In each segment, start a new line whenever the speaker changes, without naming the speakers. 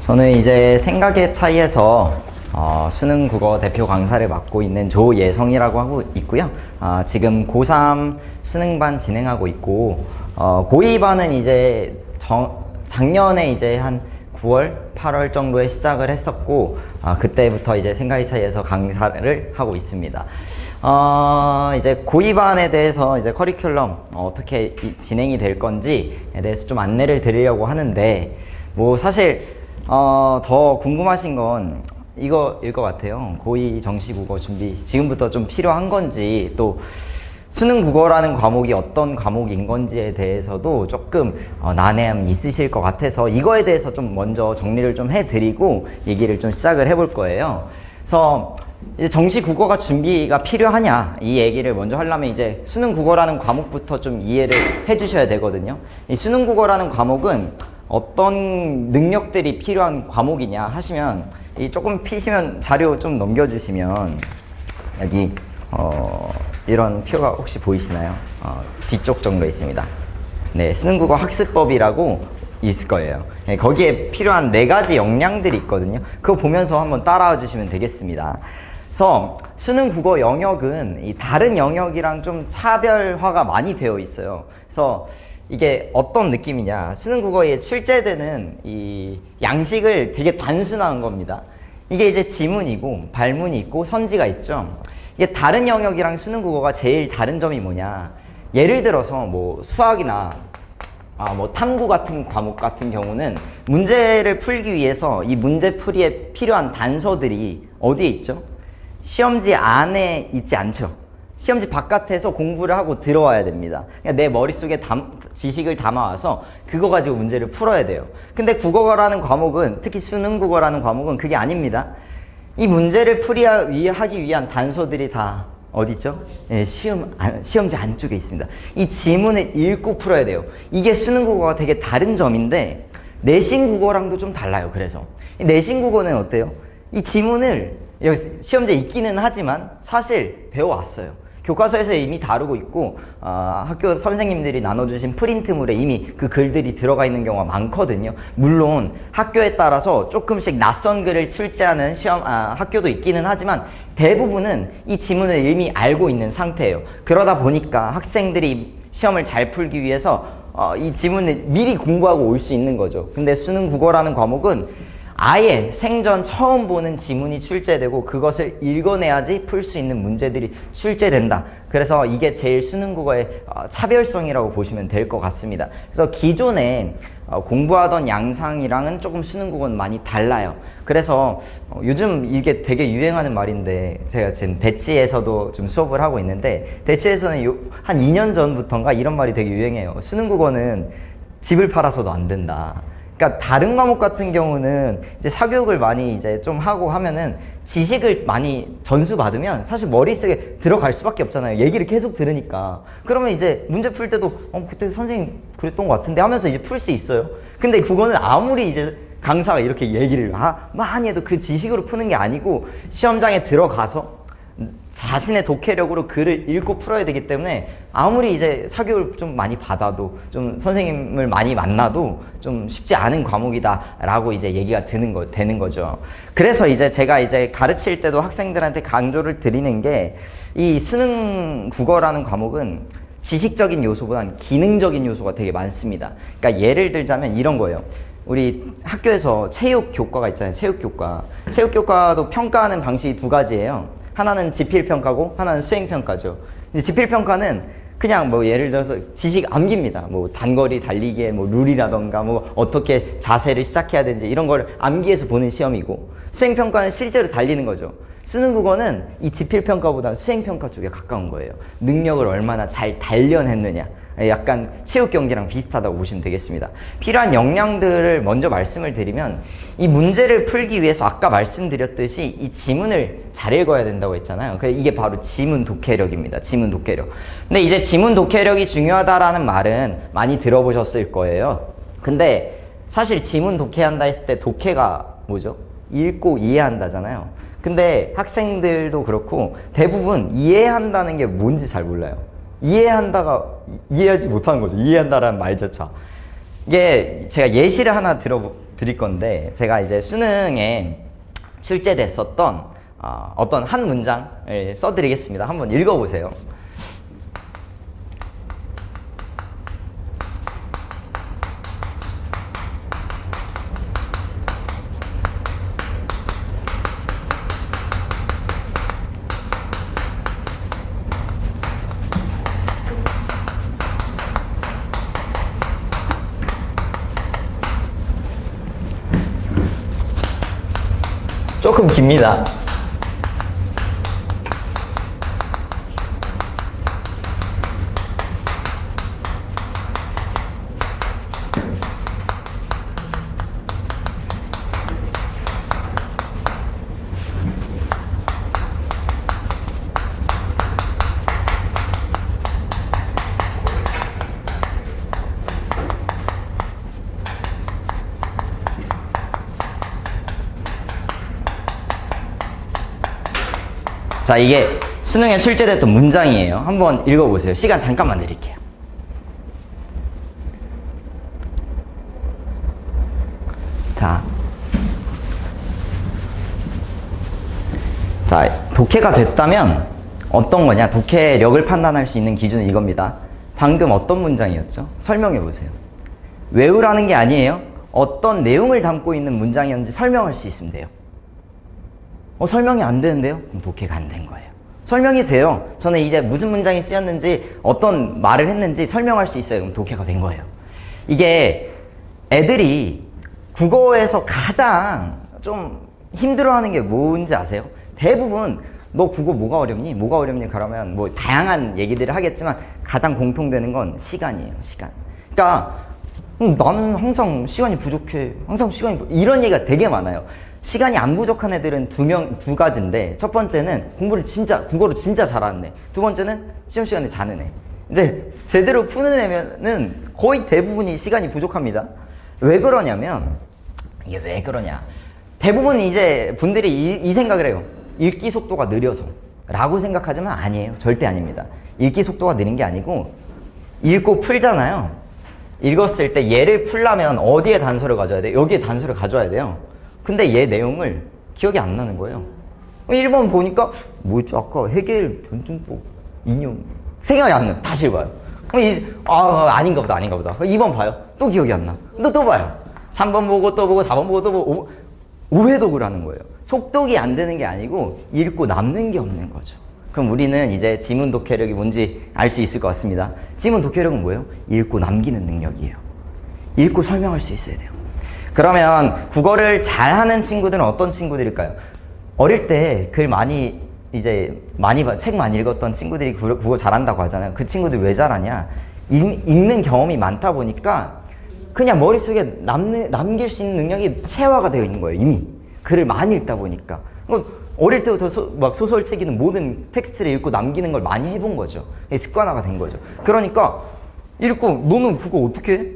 저는 이제 생각의 차이에서 수능 국어 대표 강사를 맡고 있는 조예성이라고 하고 있고요. 지금 고3 수능반 진행하고 있고, 고2반은 이제 작년에 이제 한 9월, 8월 정도에 시작을 했었고, 그때부터 이제 생각의 차이에서 강사를 하고 있습니다. 이제 고2반에 대해서 이제 커리큘럼 어떻게 진행이 될 건지에 대해서 좀 안내를 드리려고 하는데, 뭐 사실 더 궁금하신 건 이거일 것 같아요. 고2 정시국어 준비 지금부터 좀 필요한 건지, 또 수능 국어라는 과목이 어떤 과목인 건지에 대해서도 조금 난해함이 있으실 것 같아서 이거에 대해서 좀 먼저 정리를 좀 해드리고 얘기를 좀 시작을 해볼 거예요. 그래서 이제 정시 국어가 준비가 필요하냐, 이 얘기를 먼저 하려면 이제 수능 국어라는 과목부터 좀 이해를 해 주셔야 되거든요. 이 수능 국어라는 과목은 어떤 능력들이 필요한 과목이냐 하시면, 이 조금 피시면 자료 좀 넘겨주시면 여기 이런 표가 혹시 보이시나요? 뒤쪽 정도에 있습니다. 네, 수능국어 학습법이라고 있을 거예요. 네, 거기에 필요한 4가지 역량들이 있거든요. 그거 보면서 한번 따라와 주시면 되겠습니다. 그래서 수능국어 영역은 이 다른 영역이랑 좀 차별화가 많이 되어 있어요. 그래서 이게 어떤 느낌이냐, 수능국어에 출제되는 이 양식을 되게 단순화한 겁니다. 이게 이제 지문이고 발문이 있고 선지가 있죠. 이게 다른 영역이랑 수능국어가 제일 다른 점이 뭐냐, 예를 들어서 뭐 수학이나 뭐 탐구 같은 과목 같은 경우는 문제를 풀기 위해서 이 문제풀이에 필요한 단서들이 어디에 있죠? 시험지 안에 있지 않죠. 시험지 바깥에서 공부를 하고 들어와야 됩니다. 그러니까 내 머릿속에 지식을 담아와서 그거 가지고 문제를 풀어야 돼요. 근데 국어라는 과목은, 특히 수능국어라는 과목은 그게 아닙니다. 이 문제를 하기 위한 단서들이 다 어디죠? 네, 시험지 안쪽에 있습니다. 이 지문을 읽고 풀어야 돼요. 이게 수능국어가 되게 다른 점인데, 내신국어랑도 좀 달라요. 그래서 내신국어는 어때요? 이 지문을 시험지에 있기는 하지만 사실 배워왔어요. 교과서에서 이미 다루고 있고, 학교 선생님들이 나눠주신 프린트물에 이미 그 글들이 들어가 있는 경우가 많거든요. 물론 학교에 따라서 조금씩 낯선 글을 출제하는 학교도 있기는 하지만 대부분은 이 지문을 이미 알고 있는 상태예요. 그러다 보니까 학생들이 시험을 잘 풀기 위해서 이 지문을 미리 공부하고 올 수 있는 거죠. 근데 수능 국어라는 과목은 아예 생전 처음 보는 지문이 출제되고 그것을 읽어내야지 풀 수 있는 문제들이 출제된다. 그래서 이게 제일 수능국어의 차별성이라고 보시면 될 것 같습니다. 그래서 기존에 공부하던 양상이랑은 조금 수능국어는 많이 달라요. 그래서 요즘 이게 되게 유행하는 말인데, 제가 지금 대치에서도 좀 수업을 하고 있는데, 대치에서는 한 2년 전부터인가 이런 말이 되게 유행해요. 수능국어는 집을 팔아서도 안 된다. 그러니까 다른 과목 같은 경우는 이제 사교육을 많이 이제 좀 하고 하면은 지식을 많이 전수받으면 사실 머릿속에 들어갈 수밖에 없잖아요. 얘기를 계속 들으니까. 그러면 이제 문제 풀 때도 그때 선생님 그랬던 것 같은데 하면서 이제 풀 수 있어요. 근데 그거는 아무리 이제 강사가 이렇게 얘기를 많이 해도 그 지식으로 푸는 게 아니고, 시험장에 들어가서 자신의 독해력으로 글을 읽고 풀어야 되기 때문에 아무리 이제 사교육을 좀 많이 받아도, 좀 선생님을 많이 만나도 좀 쉽지 않은 과목이다 라고 이제 얘기가 되는 거죠. 그래서 이제 제가 이제 가르칠 때도 학생들한테 강조를 드리는 게, 이 수능 국어라는 과목은 지식적인 요소보다는 기능적인 요소가 되게 많습니다. 그러니까 예를 들자면 이런 거예요. 우리 학교에서 체육 교과가 있잖아요. 체육 교과도 평가하는 방식이 2가지예요. 하나는 지필평가고 하나는 수행평가죠. 이제 지필평가는 그냥 뭐 예를 들어서 지식 암기입니다. 뭐 단거리 달리기의 뭐 룰이라던가 뭐 어떻게 자세를 시작해야 되는지 이런 걸 암기해서 보는 시험이고, 수행평가는 실제로 달리는 거죠. 수능국어는 이 지필평가보다 수행평가 쪽에 가까운 거예요. 능력을 얼마나 잘 단련했느냐. 약간 체육 경기랑 비슷하다고 보시면 되겠습니다. 필요한 역량들을 먼저 말씀을 드리면, 이 문제를 풀기 위해서 아까 말씀드렸듯이 이 지문을 잘 읽어야 된다고 했잖아요. 이게 바로 지문 독해력입니다. 지문 독해력. 근데 이제 지문 독해력이 중요하다라는 말은 많이 들어보셨을 거예요. 근데 사실 지문 독해한다 했을 때 독해가 뭐죠? 읽고 이해한다잖아요. 근데 학생들도 그렇고 대부분 이해한다는 게 뭔지 잘 몰라요. 이해하지 못하는 거죠. 이해한다라는 말조차. 이게 제가 예시를 하나 드릴 건데, 제가 이제 수능에 출제됐었던 어떤 한 문장을 써드리겠습니다. 한번 읽어보세요. 조금 깁니다. 자, 이게 수능에 출제됐던 문장이에요. 한번 읽어보세요. 시간 잠깐만 드릴게요. 자, 독해가 됐다면 어떤 거냐? 독해력을 판단할 수 있는 기준은 이겁니다. 방금 어떤 문장이었죠? 설명해 보세요. 외우라는 게 아니에요. 어떤 내용을 담고 있는 문장이었는지 설명할 수 있으면 돼요. 설명이 안 되는데요? 그럼 독해가 안 된 거예요. 설명이 돼요. 저는 이제 무슨 문장이 쓰였는지, 어떤 말을 했는지 설명할 수 있어요. 그럼 독해가 된 거예요. 이게 애들이 국어에서 가장 좀 힘들어하는 게 뭔지 아세요? 대부분 너 국어 뭐가 어렵니? 뭐가 어렵니? 그러면 뭐 다양한 얘기들을 하겠지만 가장 공통되는 건 시간이에요. 시간. 그러니까 나는 항상 시간이 부족해. 항상 이런 얘기가 되게 많아요. 시간이 안 부족한 애들은 두 가지인데, 첫 번째는 국어를 진짜 잘하는 애. 두 번째는 시험 시간에 자는 애. 이제 제대로 푸는 애면은 거의 대부분이 시간이 부족합니다. 왜 그러냐면, 이게 왜 그러냐. 대부분 이제 분들이 이 생각을 해요. 읽기 속도가 느려서. 라고 생각하지만 아니에요. 절대 아닙니다. 읽기 속도가 느린 게 아니고, 읽고 풀잖아요. 읽었을 때 얘를 풀려면 어디에 단서를 가져야 돼? 여기에 단서를 가져야 돼요. 근데 얘 내용을 기억이 안 나는 거예요. 1번 보니까 뭐였지? 아까 해겔 변증법 이념 생각이 안 나요. 다시 읽어요. 아닌가 보다. 2번 봐요. 또 기억이 안 나. 또 봐요. 3번 보고 또 보고 4번 보고 또 보고 오해독을 하는 거예요. 속독이 안 되는 게 아니고 읽고 남는 게 없는 거죠. 그럼 우리는 이제 지문 독해력이 뭔지 알 수 있을 것 같습니다. 지문 독해력은 뭐예요? 읽고 남기는 능력이에요. 읽고 설명할 수 있어야 돼요. 그러면 국어를 잘하는 친구들은 어떤 친구들일까요? 어릴 때 글 책 많이 읽었던 친구들이 국어 잘한다고 하잖아요. 그 친구들 왜 잘하냐? 읽는 경험이 많다 보니까 그냥 머릿속에 남길 수 있는 능력이 체화가 되어 있는 거예요. 이미 글을 많이 읽다 보니까. 어릴 때부터 소설책이든 모든 텍스트를 읽고 남기는 걸 많이 해본 거죠. 습관화가 된 거죠. 그러니까 읽고 너는 국어 어떻게 해?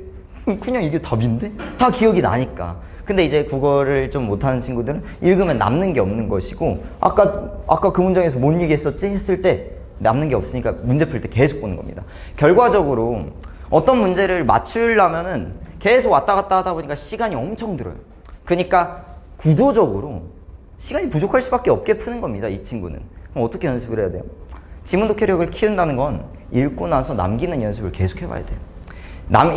그냥 이게 답인데? 다 기억이 나니까. 근데 이제 국어를 좀 못하는 친구들은 읽으면 남는 게 없는 것이고, 아까 그 문장에서 뭔 얘기했었지? 했을 때 남는 게 없으니까 문제 풀 때 계속 보는 겁니다. 결과적으로 어떤 문제를 맞추려면은 계속 왔다 갔다 하다 보니까 시간이 엄청 들어요. 그러니까 구조적으로 시간이 부족할 수밖에 없게 푸는 겁니다, 이 친구는. 그럼 어떻게 연습을 해야 돼요? 지문 독해력을 키운다는 건 읽고 나서 남기는 연습을 계속 해봐야 돼요.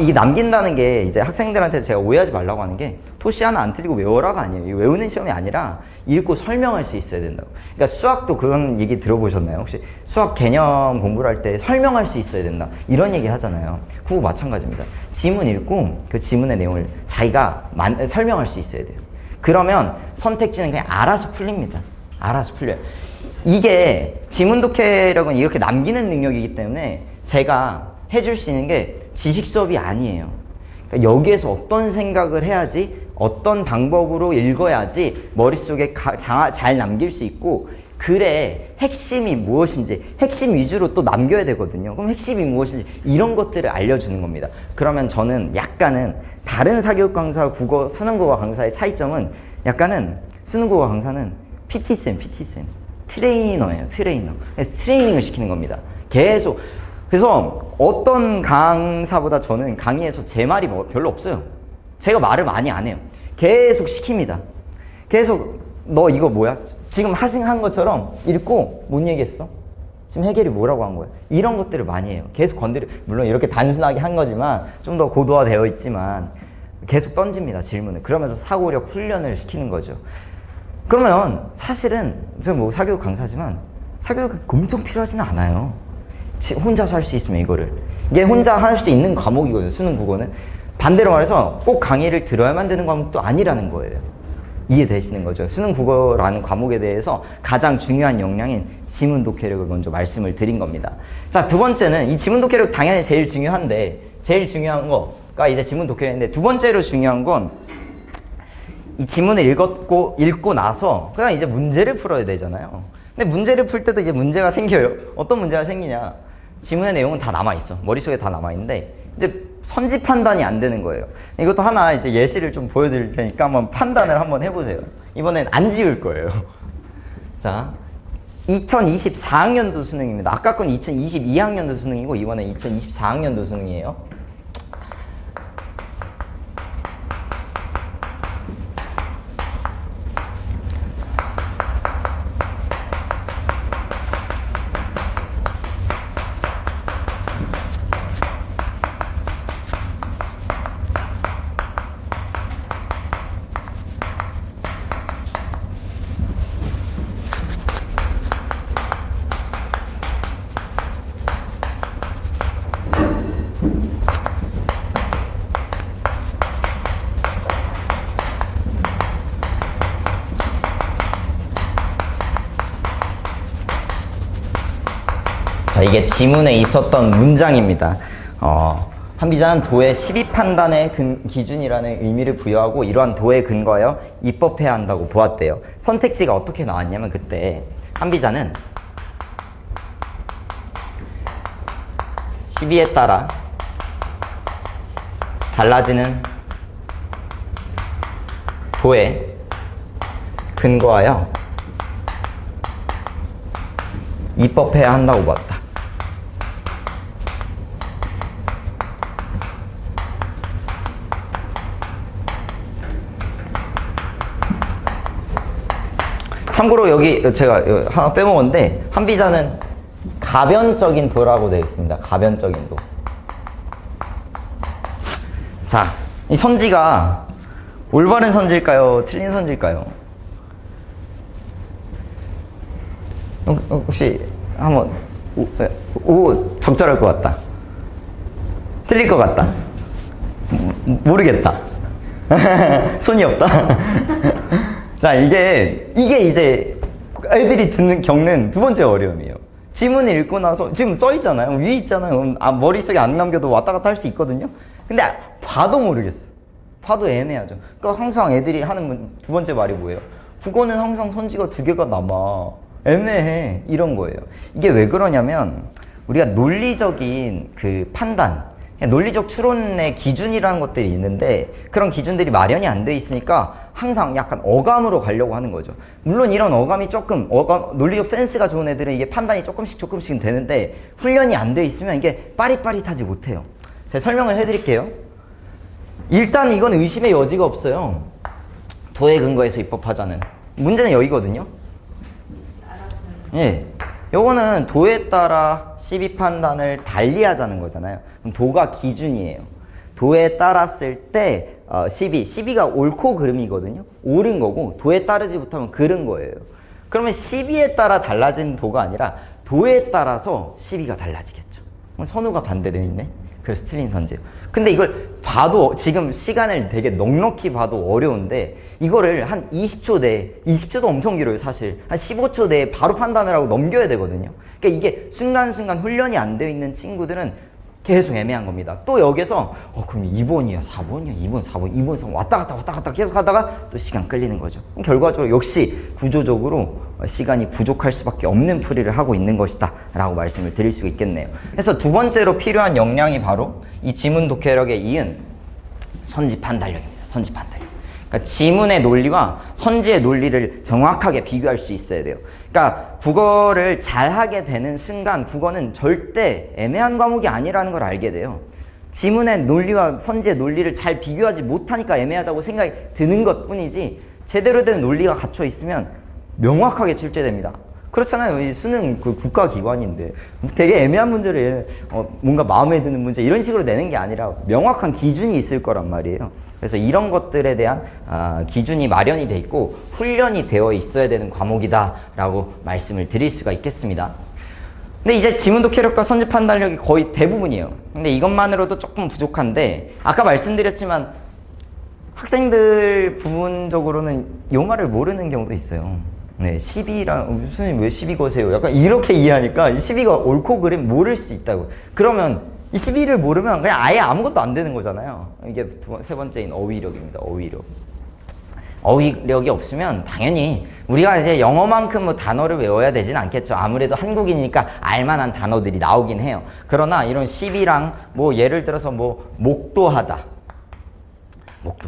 이게 남긴다는 게 이제 학생들한테 제가 오해하지 말라고 하는 게 토시 하나 안 틀리고 외워라가 아니에요. 외우는 시험이 아니라 읽고 설명할 수 있어야 된다고. 그러니까 수학도 그런 얘기 들어보셨나요? 혹시 수학 개념 공부를 할 때 설명할 수 있어야 된다. 이런 얘기 하잖아요. 국어 마찬가지입니다. 지문 읽고 그 지문의 내용을 자기가 설명할 수 있어야 돼요. 그러면 선택지는 그냥 알아서 풀립니다. 알아서 풀려요. 이게 지문 독해력은 이렇게 남기는 능력이기 때문에 제가 해줄 수 있는 게 지식 수업이 아니에요. 그러니까 여기에서 어떤 생각을 해야지, 어떤 방법으로 읽어야지 머릿속에 잘 남길 수 있고, 글의 핵심이 무엇인지, 핵심 위주로 또 남겨야 되거든요. 그럼 핵심이 무엇인지 이런 것들을 알려주는 겁니다. 그러면 저는 약간은 다른 사교육 강사와 수능국어 강사의 차이점은 약간은 수능국어 강사는 PT쌤, 트레이너예요. 트레이닝을 시키는 겁니다. 계속. 그래서 어떤 강사보다 저는 강의에서 제 말이 별로 없어요. 제가 말을 많이 안 해요. 계속 시킵니다. 계속 너 이거 뭐야? 지금 한 것처럼 읽고 못 얘기했어? 지금 해결이 뭐라고 한 거야? 이런 것들을 많이 해요. 계속 물론 이렇게 단순하게 한 거지만 좀 더 고도화되어 있지만 계속 던집니다, 질문을. 그러면서 사고력 훈련을 시키는 거죠. 그러면 사실은 제가 뭐 사교육 강사지만 사교육이 엄청 필요하지는 않아요. 혼자서 할 수 있으면 이게 혼자 할 수 있는 과목이거든요, 수능 국어는. 반대로 말해서 꼭 강의를 들어야만 되는 과목도 아니라는 거예요. 이해되시는 거죠? 수능 국어라는 과목에 대해서 가장 중요한 역량인 지문 독해력을 먼저 말씀을 드린 겁니다. 자, 두 번째는 이 지문 독해력 당연히 제일 중요한데, 제일 중요한 거가 이제 지문 독해력인데, 두 번째로 중요한 건 이 지문을 읽고 나서 그다음 이제 문제를 풀어야 되잖아요. 근데 문제를 풀 때도 이제 문제가 생겨요. 어떤 문제가 생기냐? 지문의 내용은 다 남아있어. 머릿속에 다 남아있는데 이제 선지 판단이 안 되는 거예요. 이것도 하나 이제 예시를 좀 보여드릴 테니까 한번 판단을 한번 해보세요. 이번엔 안 지울 거예요. 자, 2024학년도 수능입니다. 아까 건 2022학년도 수능이고 이번엔 2024학년도 수능이에요. 자, 이게 지문에 있었던 문장입니다. 한비자는 도의 시비 판단의 기준이라는 의미를 부여하고 이러한 도에 근거하여 입법해야 한다고 보았대요. 선택지가 어떻게 나왔냐면 그때 한비자는 시비에 따라 달라지는 도에 근거하여 입법해야 한다고 보았다. 참고로 여기 제가 하나 빼먹었는데 한비자는 가변적인 도라고 되어 있습니다. 가변적인 도. 자, 이 선지가 올바른 선지일까요? 틀린 선지일까요? 혹시 한번 오 적절할 것 같다. 틀릴 것 같다. 모르겠다. 손이 없다. 자, 이게 이제 애들이 겪는 두 번째 어려움이에요. 지문을 읽고 나서 지금 써 있잖아요. 위에 있잖아요. 머릿속에 안 남겨도 왔다 갔다 할 수 있거든요. 근데 봐도 모르겠어. 봐도 애매하죠. 그러니까 항상 애들이 하는 두 번째 말이 뭐예요? 국어는 항상 선지가 두 개가 남아. 애매해. 이런 거예요. 이게 왜 그러냐면 우리가 논리적인 그 판단, 논리적 추론의 기준이라는 것들이 있는데 그런 기준들이 마련이 안 돼 있으니까 항상 약간 어감으로 가려고 하는 거죠. 물론 이런 어감이 논리적 센스가 좋은 애들은 이게 판단이 조금씩은 되는데 훈련이 안 돼 있으면 이게 빠릿빠릿하지 못해요. 제가 설명을 해드릴게요. 일단 이건 의심의 여지가 없어요. 도에 근거해서 입법하자는. 문제는 여기거든요. 예. 요거는 도에 따라 시비 판단을 달리 하자는 거잖아요. 그럼 도가 기준이에요. 도에 따랐을 때 시비가 옳고 그름이거든요. 옳은 거고 도에 따르지 못하면 그른 거예요. 그러면 시비에 따라 달라진 도가 아니라 도에 따라서 시비가 달라지겠죠. 선우가 반대되어 있네. 그래서 틀린 선지예요. 근데 이걸 봐도 지금 시간을 되게 넉넉히 봐도 어려운데 이거를 한 20초 내에, 20초도 엄청 길어요 사실. 한 15초 내에 바로 판단을 하고 넘겨야 되거든요. 그러니까 이게 순간순간 훈련이 안 되어 있는 친구들은 계속 애매한 겁니다. 또 여기서 그럼 2번이야 4번이야 2번 4번 2번 3번 왔다 갔다 계속 하다가 또 시간 끌리는 거죠. 결과적으로 역시 구조적으로 시간이 부족할 수밖에 없는 풀이를 하고 있는 것이다 라고 말씀을 드릴 수 있겠네요. 그래서 두 번째로 필요한 역량이 바로 이 지문 독해력에 이은 선지 판단력입니다. 선지 판단력. 그러니까 지문의 논리와 선지의 논리를 정확하게 비교할 수 있어야 돼요. 그러니까 국어를 잘하게 되는 순간 국어는 절대 애매한 과목이 아니라는 걸 알게 돼요. 지문의 논리와 선지의 논리를 잘 비교하지 못하니까 애매하다고 생각이 드는 것 뿐이지 제대로 된 논리가 갖춰 있으면 명확하게 출제됩니다. 그렇잖아요. 이 수능 그 국가기관인데 되게 애매한 문제를 뭔가 마음에 드는 문제 이런 식으로 내는 게 아니라 명확한 기준이 있을 거란 말이에요. 그래서 이런 것들에 대한 기준이 마련이 돼 있고 훈련이 되어 있어야 되는 과목이다 라고 말씀을 드릴 수가 있겠습니다. 근데 이제 지문도 캐력과 선지 판단력이 거의 대부분이에요. 근데 이것만으로도 조금 부족한데 아까 말씀드렸지만 학생들 부분적으로는 용어를 모르는 경우도 있어요. 네, 시비랑 선생님 왜 시비 거세요? 약간 이렇게 이해하니까 시비가 옳고 그름 모를 수 있다고. 그러면 이 시비를 모르면 그냥 아예 아무것도 안 되는 거잖아요. 이게 세 번째인 어휘력입니다. 어휘력. 어휘력이 없으면 당연히 우리가 이제 영어만큼 뭐 단어를 외워야 되진 않겠죠. 아무래도 한국이니까 알만한 단어들이 나오긴 해요. 그러나 이런 시비랑 뭐 예를 들어서 뭐 목도하다.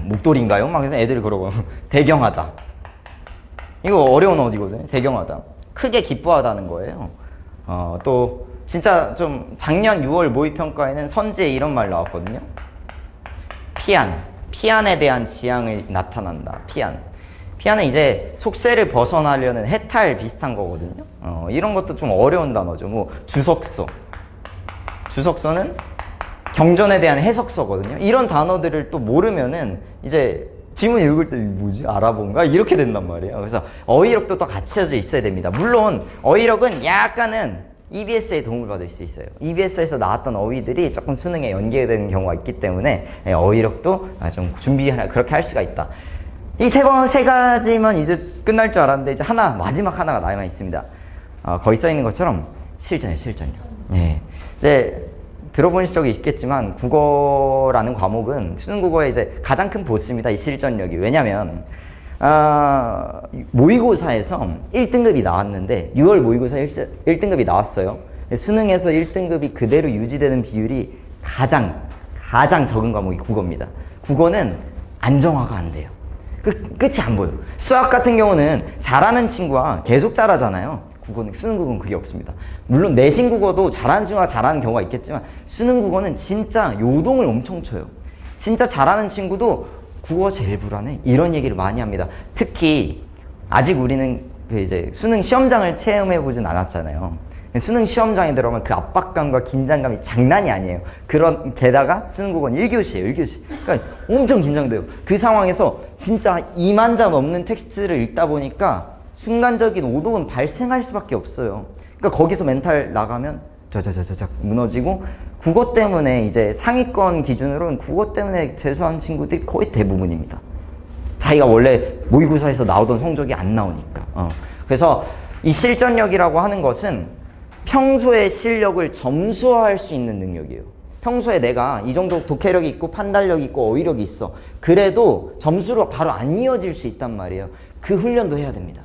목도리인가요? 막 해서 애들이 그러고 대경하다. 이거 어려운 어디거든요. 대경하다. 크게 기뻐하다는 거예요. 또 진짜 좀 작년 6월 모의평가에는 선지에 이런 말 나왔거든요. 피안에 대한 지향을 나타난다. 피안은 이제 속세를 벗어나려는 해탈 비슷한 거거든요. 이런 것도 좀 어려운 단어죠. 뭐 주석서는 경전에 대한 해석서거든요. 이런 단어들을 또 모르면은 이제 지문 읽을 때 뭐지? 알아본가? 이렇게 된단 말이에요. 그래서 어휘력도 더 갖춰져 있어야 됩니다. 물론 어휘력은 약간은 EBS에 도움을 받을 수 있어요. EBS에서 나왔던 어휘들이 조금 수능에 연계되는 경우가 있기 때문에 어휘력도 좀 준비하라 그렇게 할 수가 있다. 이 세 가지만 이제 끝날 줄 알았는데 이제 마지막 하나가 남아 있습니다. 거기 써 있는 것처럼 실전이에요. 네. 이제 들어보신 적이 있겠지만 국어라는 과목은 수능 국어의 이제 가장 큰 보스입니다. 이 실전력이. 왜냐면 모의고사에서 1등급이 나왔는데 6월 모의고사 1등급이 나왔어요. 수능에서 1등급이 그대로 유지되는 비율이 가장 적은 과목이 국어입니다. 국어는 안정화가 안 돼요. 끝이 안 보여. 수학 같은 경우는 잘하는 친구가 계속 잘하잖아요. 수능 국어는 그게 없습니다. 물론 내신 국어도 잘하는 친구가 잘하는 경우가 있겠지만 수능 국어는 진짜 요동을 엄청 쳐요. 진짜 잘하는 친구도 국어 제일 불안해 이런 얘기를 많이 합니다. 특히 아직 우리는 이제 수능 시험장을 체험해 보진 않았잖아요. 수능 시험장에 들어가면 그 압박감과 긴장감이 장난이 아니에요. 게다가 수능 국어는 1교시예요. 1교시. 그러니까 엄청 긴장돼요. 그 상황에서 진짜 2만 자 넘는 텍스트를 읽다 보니까 순간적인 오동은 발생할 수밖에 없어요. 그러니까 거기서 멘탈 나가면 자자자자작 무너지고 국어 때문에 이제 상위권 기준으로는 국어 때문에 재수한 친구들이 거의 대부분입니다. 자기가 원래 모의고사에서 나오던 성적이 안 나오니까. 그래서 이 실전력이라고 하는 것은 평소의 실력을 점수화할 수 있는 능력이에요. 평소에 내가 이 정도 독해력이 있고 판단력이 있고 어휘력이 있어. 그래도 점수로 바로 안 이어질 수 있단 말이에요. 그 훈련도 해야 됩니다.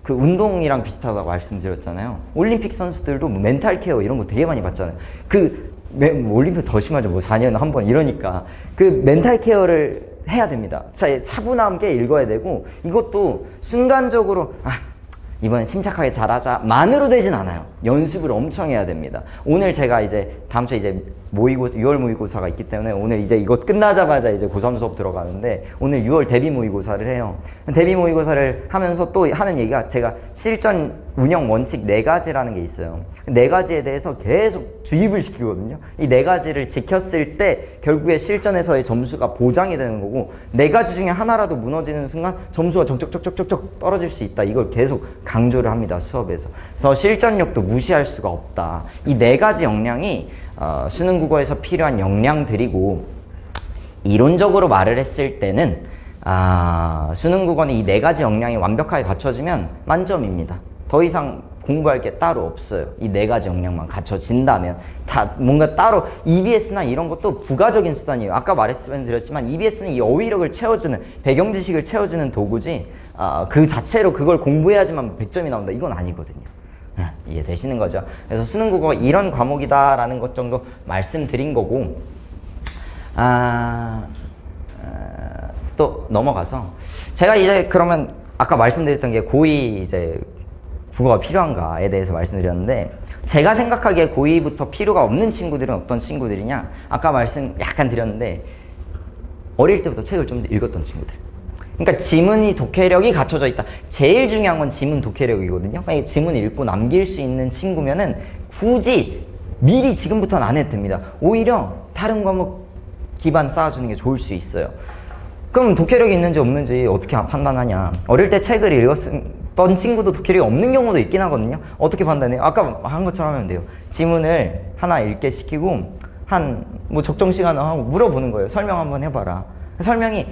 그 운동이랑 비슷하다고 말씀드렸잖아요. 올림픽 선수들도 뭐 멘탈 케어 이런 거 되게 많이 받잖아요. 올림픽 더 심하죠. 뭐 4년에 한 번 이러니까. 그 멘탈 케어를 해야 됩니다. 차분하게 읽어야 되고 이것도 순간적으로 이번엔 침착하게 잘하자 만으로 되진 않아요. 연습을 엄청 해야 됩니다. 오늘 제가 이제 다음 주에 이제 6월 모의고사가 있기 때문에 오늘 이제 이거 끝나자마자 이제 고3 수업 들어가는데 오늘 6월 대비 모의고사를 해요. 대비 모의고사를 하면서 또 하는 얘기가 제가 실전 운영 원칙 4가지라는 게 있어요. 4가지에 대해서 계속 주입을 시키거든요. 이 4가지를 지켰을 때 결국에 실전에서의 점수가 보장이 되는 거고 4가지 중에 하나라도 무너지는 순간 점수가 적적적적적 떨어질 수 있다. 이걸 계속 강조를 합니다. 수업에서. 그래서 실전력도 무시할 수가 없다. 이 4가지 역량이 수능 국어에서 필요한 역량들이고 이론적으로 말을 했을 때는 수능 국어는 이 4가지 역량이 완벽하게 갖춰지면 만점입니다. 더 이상 공부할 게 따로 없어요. 이 4가지 역량만 갖춰진다면 뭔가 따로 EBS나 이런 것도 부가적인 수단이에요. 아까 말씀드렸지만 EBS는 이 어휘력을 채워주는 배경 지식을 채워주는 도구지 그 자체로 그걸 공부해야지만 100점이 나온다 이건 아니거든요. 이해되시는 거죠? 그래서 수능 국어가 이런 과목이다라는 것 정도 말씀드린 거고 또 넘어가서 제가 이제 그러면 아까 말씀드렸던 게 고2 이제 국어가 필요한가에 대해서 말씀드렸는데, 제가 생각하기에 고2부터 필요가 없는 친구들은 어떤 친구들이냐, 아까 말씀 약간 드렸는데 어릴 때부터 책을 좀 읽었던 친구들. 그러니까 지문이 독해력이 갖춰져 있다. 제일 중요한 건 지문 독해력이거든요. 그러니까 지문을 읽고 남길 수 있는 친구면은 굳이 미리 지금부터는 안 해도 됩니다. 오히려 다른 과목 기반 쌓아주는 게 좋을 수 있어요. 그럼 독해력이 있는지 없는지 어떻게 판단하냐. 어릴 때 책을 읽었던 친구도 독해력이 없는 경우도 있긴 하거든요. 어떻게 판단해요? 아까 한 것처럼 하면 돼요. 지문을 하나 읽게 시키고 뭐 적정 시간을 하고 물어보는 거예요. 설명 한번 해봐라. 설명이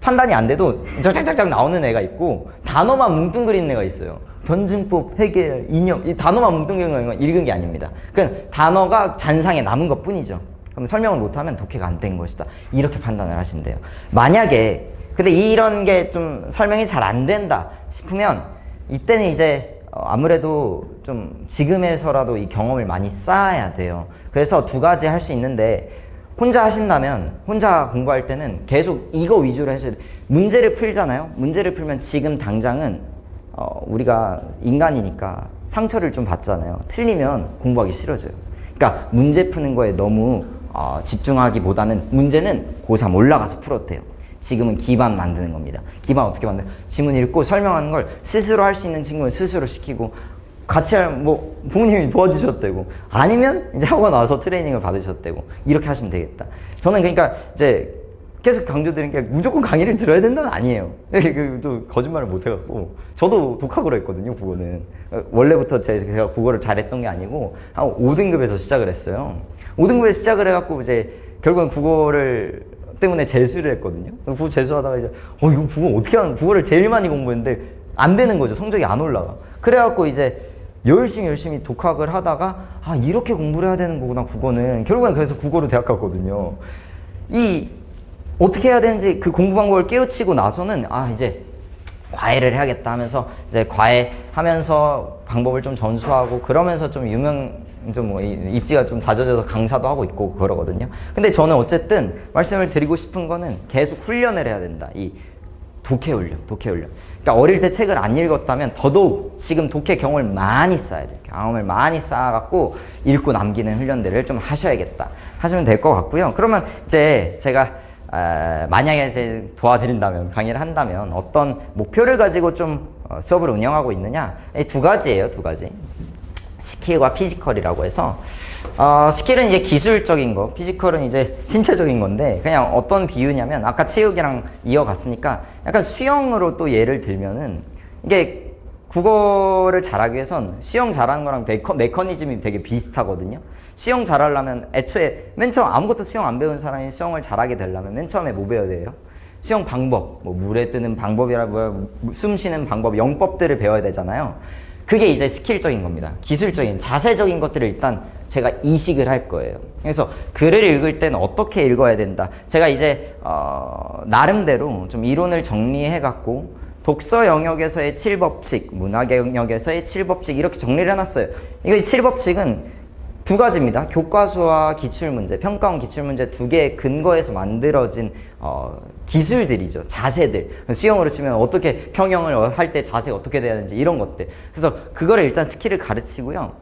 판단이 안 돼도 쫙쫙쫙 나오는 애가 있고, 단어만 뭉뚱그리는 애가 있어요. 변증법, 해결, 이념, 이 단어만 뭉뚱그리는 건 읽은 게 아닙니다. 그러니까 단어가 잔상에 남은 것 뿐이죠. 그럼 설명을 못하면 독해가 안 된 것이다. 이렇게 판단을 하시면 돼요. 만약에 근데 이런 게 좀 설명이 잘 안 된다 싶으면 이때는 이제 아무래도 좀 지금에서라도 이 경험을 많이 쌓아야 돼요. 그래서 두 가지 할 수 있는데, 혼자 하신다면, 혼자 공부할 때는 계속 이거 위주로 하셔야 돼요. 문제를 풀잖아요. 문제를 풀면 지금 당장은 우리가 인간이니까 상처를 좀 받잖아요. 틀리면 공부하기 싫어져요. 그러니까 문제 푸는 거에 너무 집중하기보다는 문제는 고3 올라가서 풀어도 돼요. 지금은 기반 만드는 겁니다. 기반 어떻게 만드는? 지문 읽고 설명하는 걸 스스로 할 수 있는 친구는 스스로 시키고, 같이 뭐 부모님이 도와주셔도 되고, 아니면 이제 학원 와서 트레이닝을 받으셔도 되고, 이렇게 하시면 되겠다. 저는 그러니까 이제 계속 강조드리는 게 무조건 강의를 들어야 된다는 아니에요. 또 거짓말을 못 해갖고, 저도 독학으로 했거든요, 국어는. 원래부터 제가 국어를 잘했던 게 아니고 한 5등급에서 시작을 했어요. 5등급에서 시작을 해갖고 이제 결국은 국어를 때문에 재수를 했거든요. 국어 재수하다가 이제 이거 국어 어떻게 하는, 국어를 제일 많이 공부했는데 안 되는 거죠. 성적이 안 올라가. 그래갖고 이제 열심히 독학을 하다가 이렇게 공부를 해야 되는 거구나, 국어는. 결국엔 그래서 국어로 대학 갔거든요. 어떻게 해야 되는지 그 공부 방법을 깨우치고 나서는 이제 과외를 해야겠다 하면서 이제 과외 하면서 방법을 좀 전수하고, 그러면서 좀 뭐 입지가 좀 다져져서 강사도 하고 있고 그러거든요. 근데 저는 어쨌든 말씀을 드리고 싶은 거는 계속 훈련을 해야 된다. 이 독해 훈련. 그러니까 어릴 때 책을 안 읽었다면 더더욱 지금 독해 경험을 많이 쌓아야 돼요. 경험을 많이 쌓아갖고 읽고 남기는 훈련들을 좀 하셔야겠다 하시면 될 것 같고요. 그러면 이제 제가 만약에 이제 도와드린다면, 강의를 한다면 어떤 목표를 가지고 좀 수업을 운영하고 있느냐, 두 가지예요. 두 가지. 스킬과 피지컬이라고 해서, 스킬은 이제 기술적인 거, 피지컬은 이제 신체적인 건데, 그냥 어떤 비유냐면, 아까 체육이랑 이어갔으니까 약간 수영으로 또 예를 들면은, 이게 국어를 잘하기 위해선 수영 잘하는 거랑 메커니즘이 되게 비슷하거든요. 수영 잘하려면 애초에 맨 처음 아무것도 수영 안 배운 사람이 수영을 잘하게 되려면 맨 처음에 뭐 배워야 돼요? 수영 방법, 뭐 물에 뜨는 방법이라고, 숨 쉬는 방법, 영법들을 배워야 되잖아요. 그게 이제 스킬적인 겁니다. 기술적인, 자세적인 것들을 일단 제가 이식을 할 거예요. 그래서 글을 읽을 때는 어떻게 읽어야 된다. 제가 이제 나름대로 좀 이론을 정리해 갖고 독서 영역에서의 7법칙, 문학 영역에서의 7법칙 이렇게 정리를 해놨어요. 이거 7법칙은 두 가지입니다. 교과서와 기출문제, 평가원 기출문제 두 개의 근거에서 만들어진 기술들이죠. 자세들. 수영으로 치면 어떻게 평영을 할 때 자세가 어떻게 돼야 되는지 이런 것들. 그래서 그거를 일단 스킬을 가르치고요.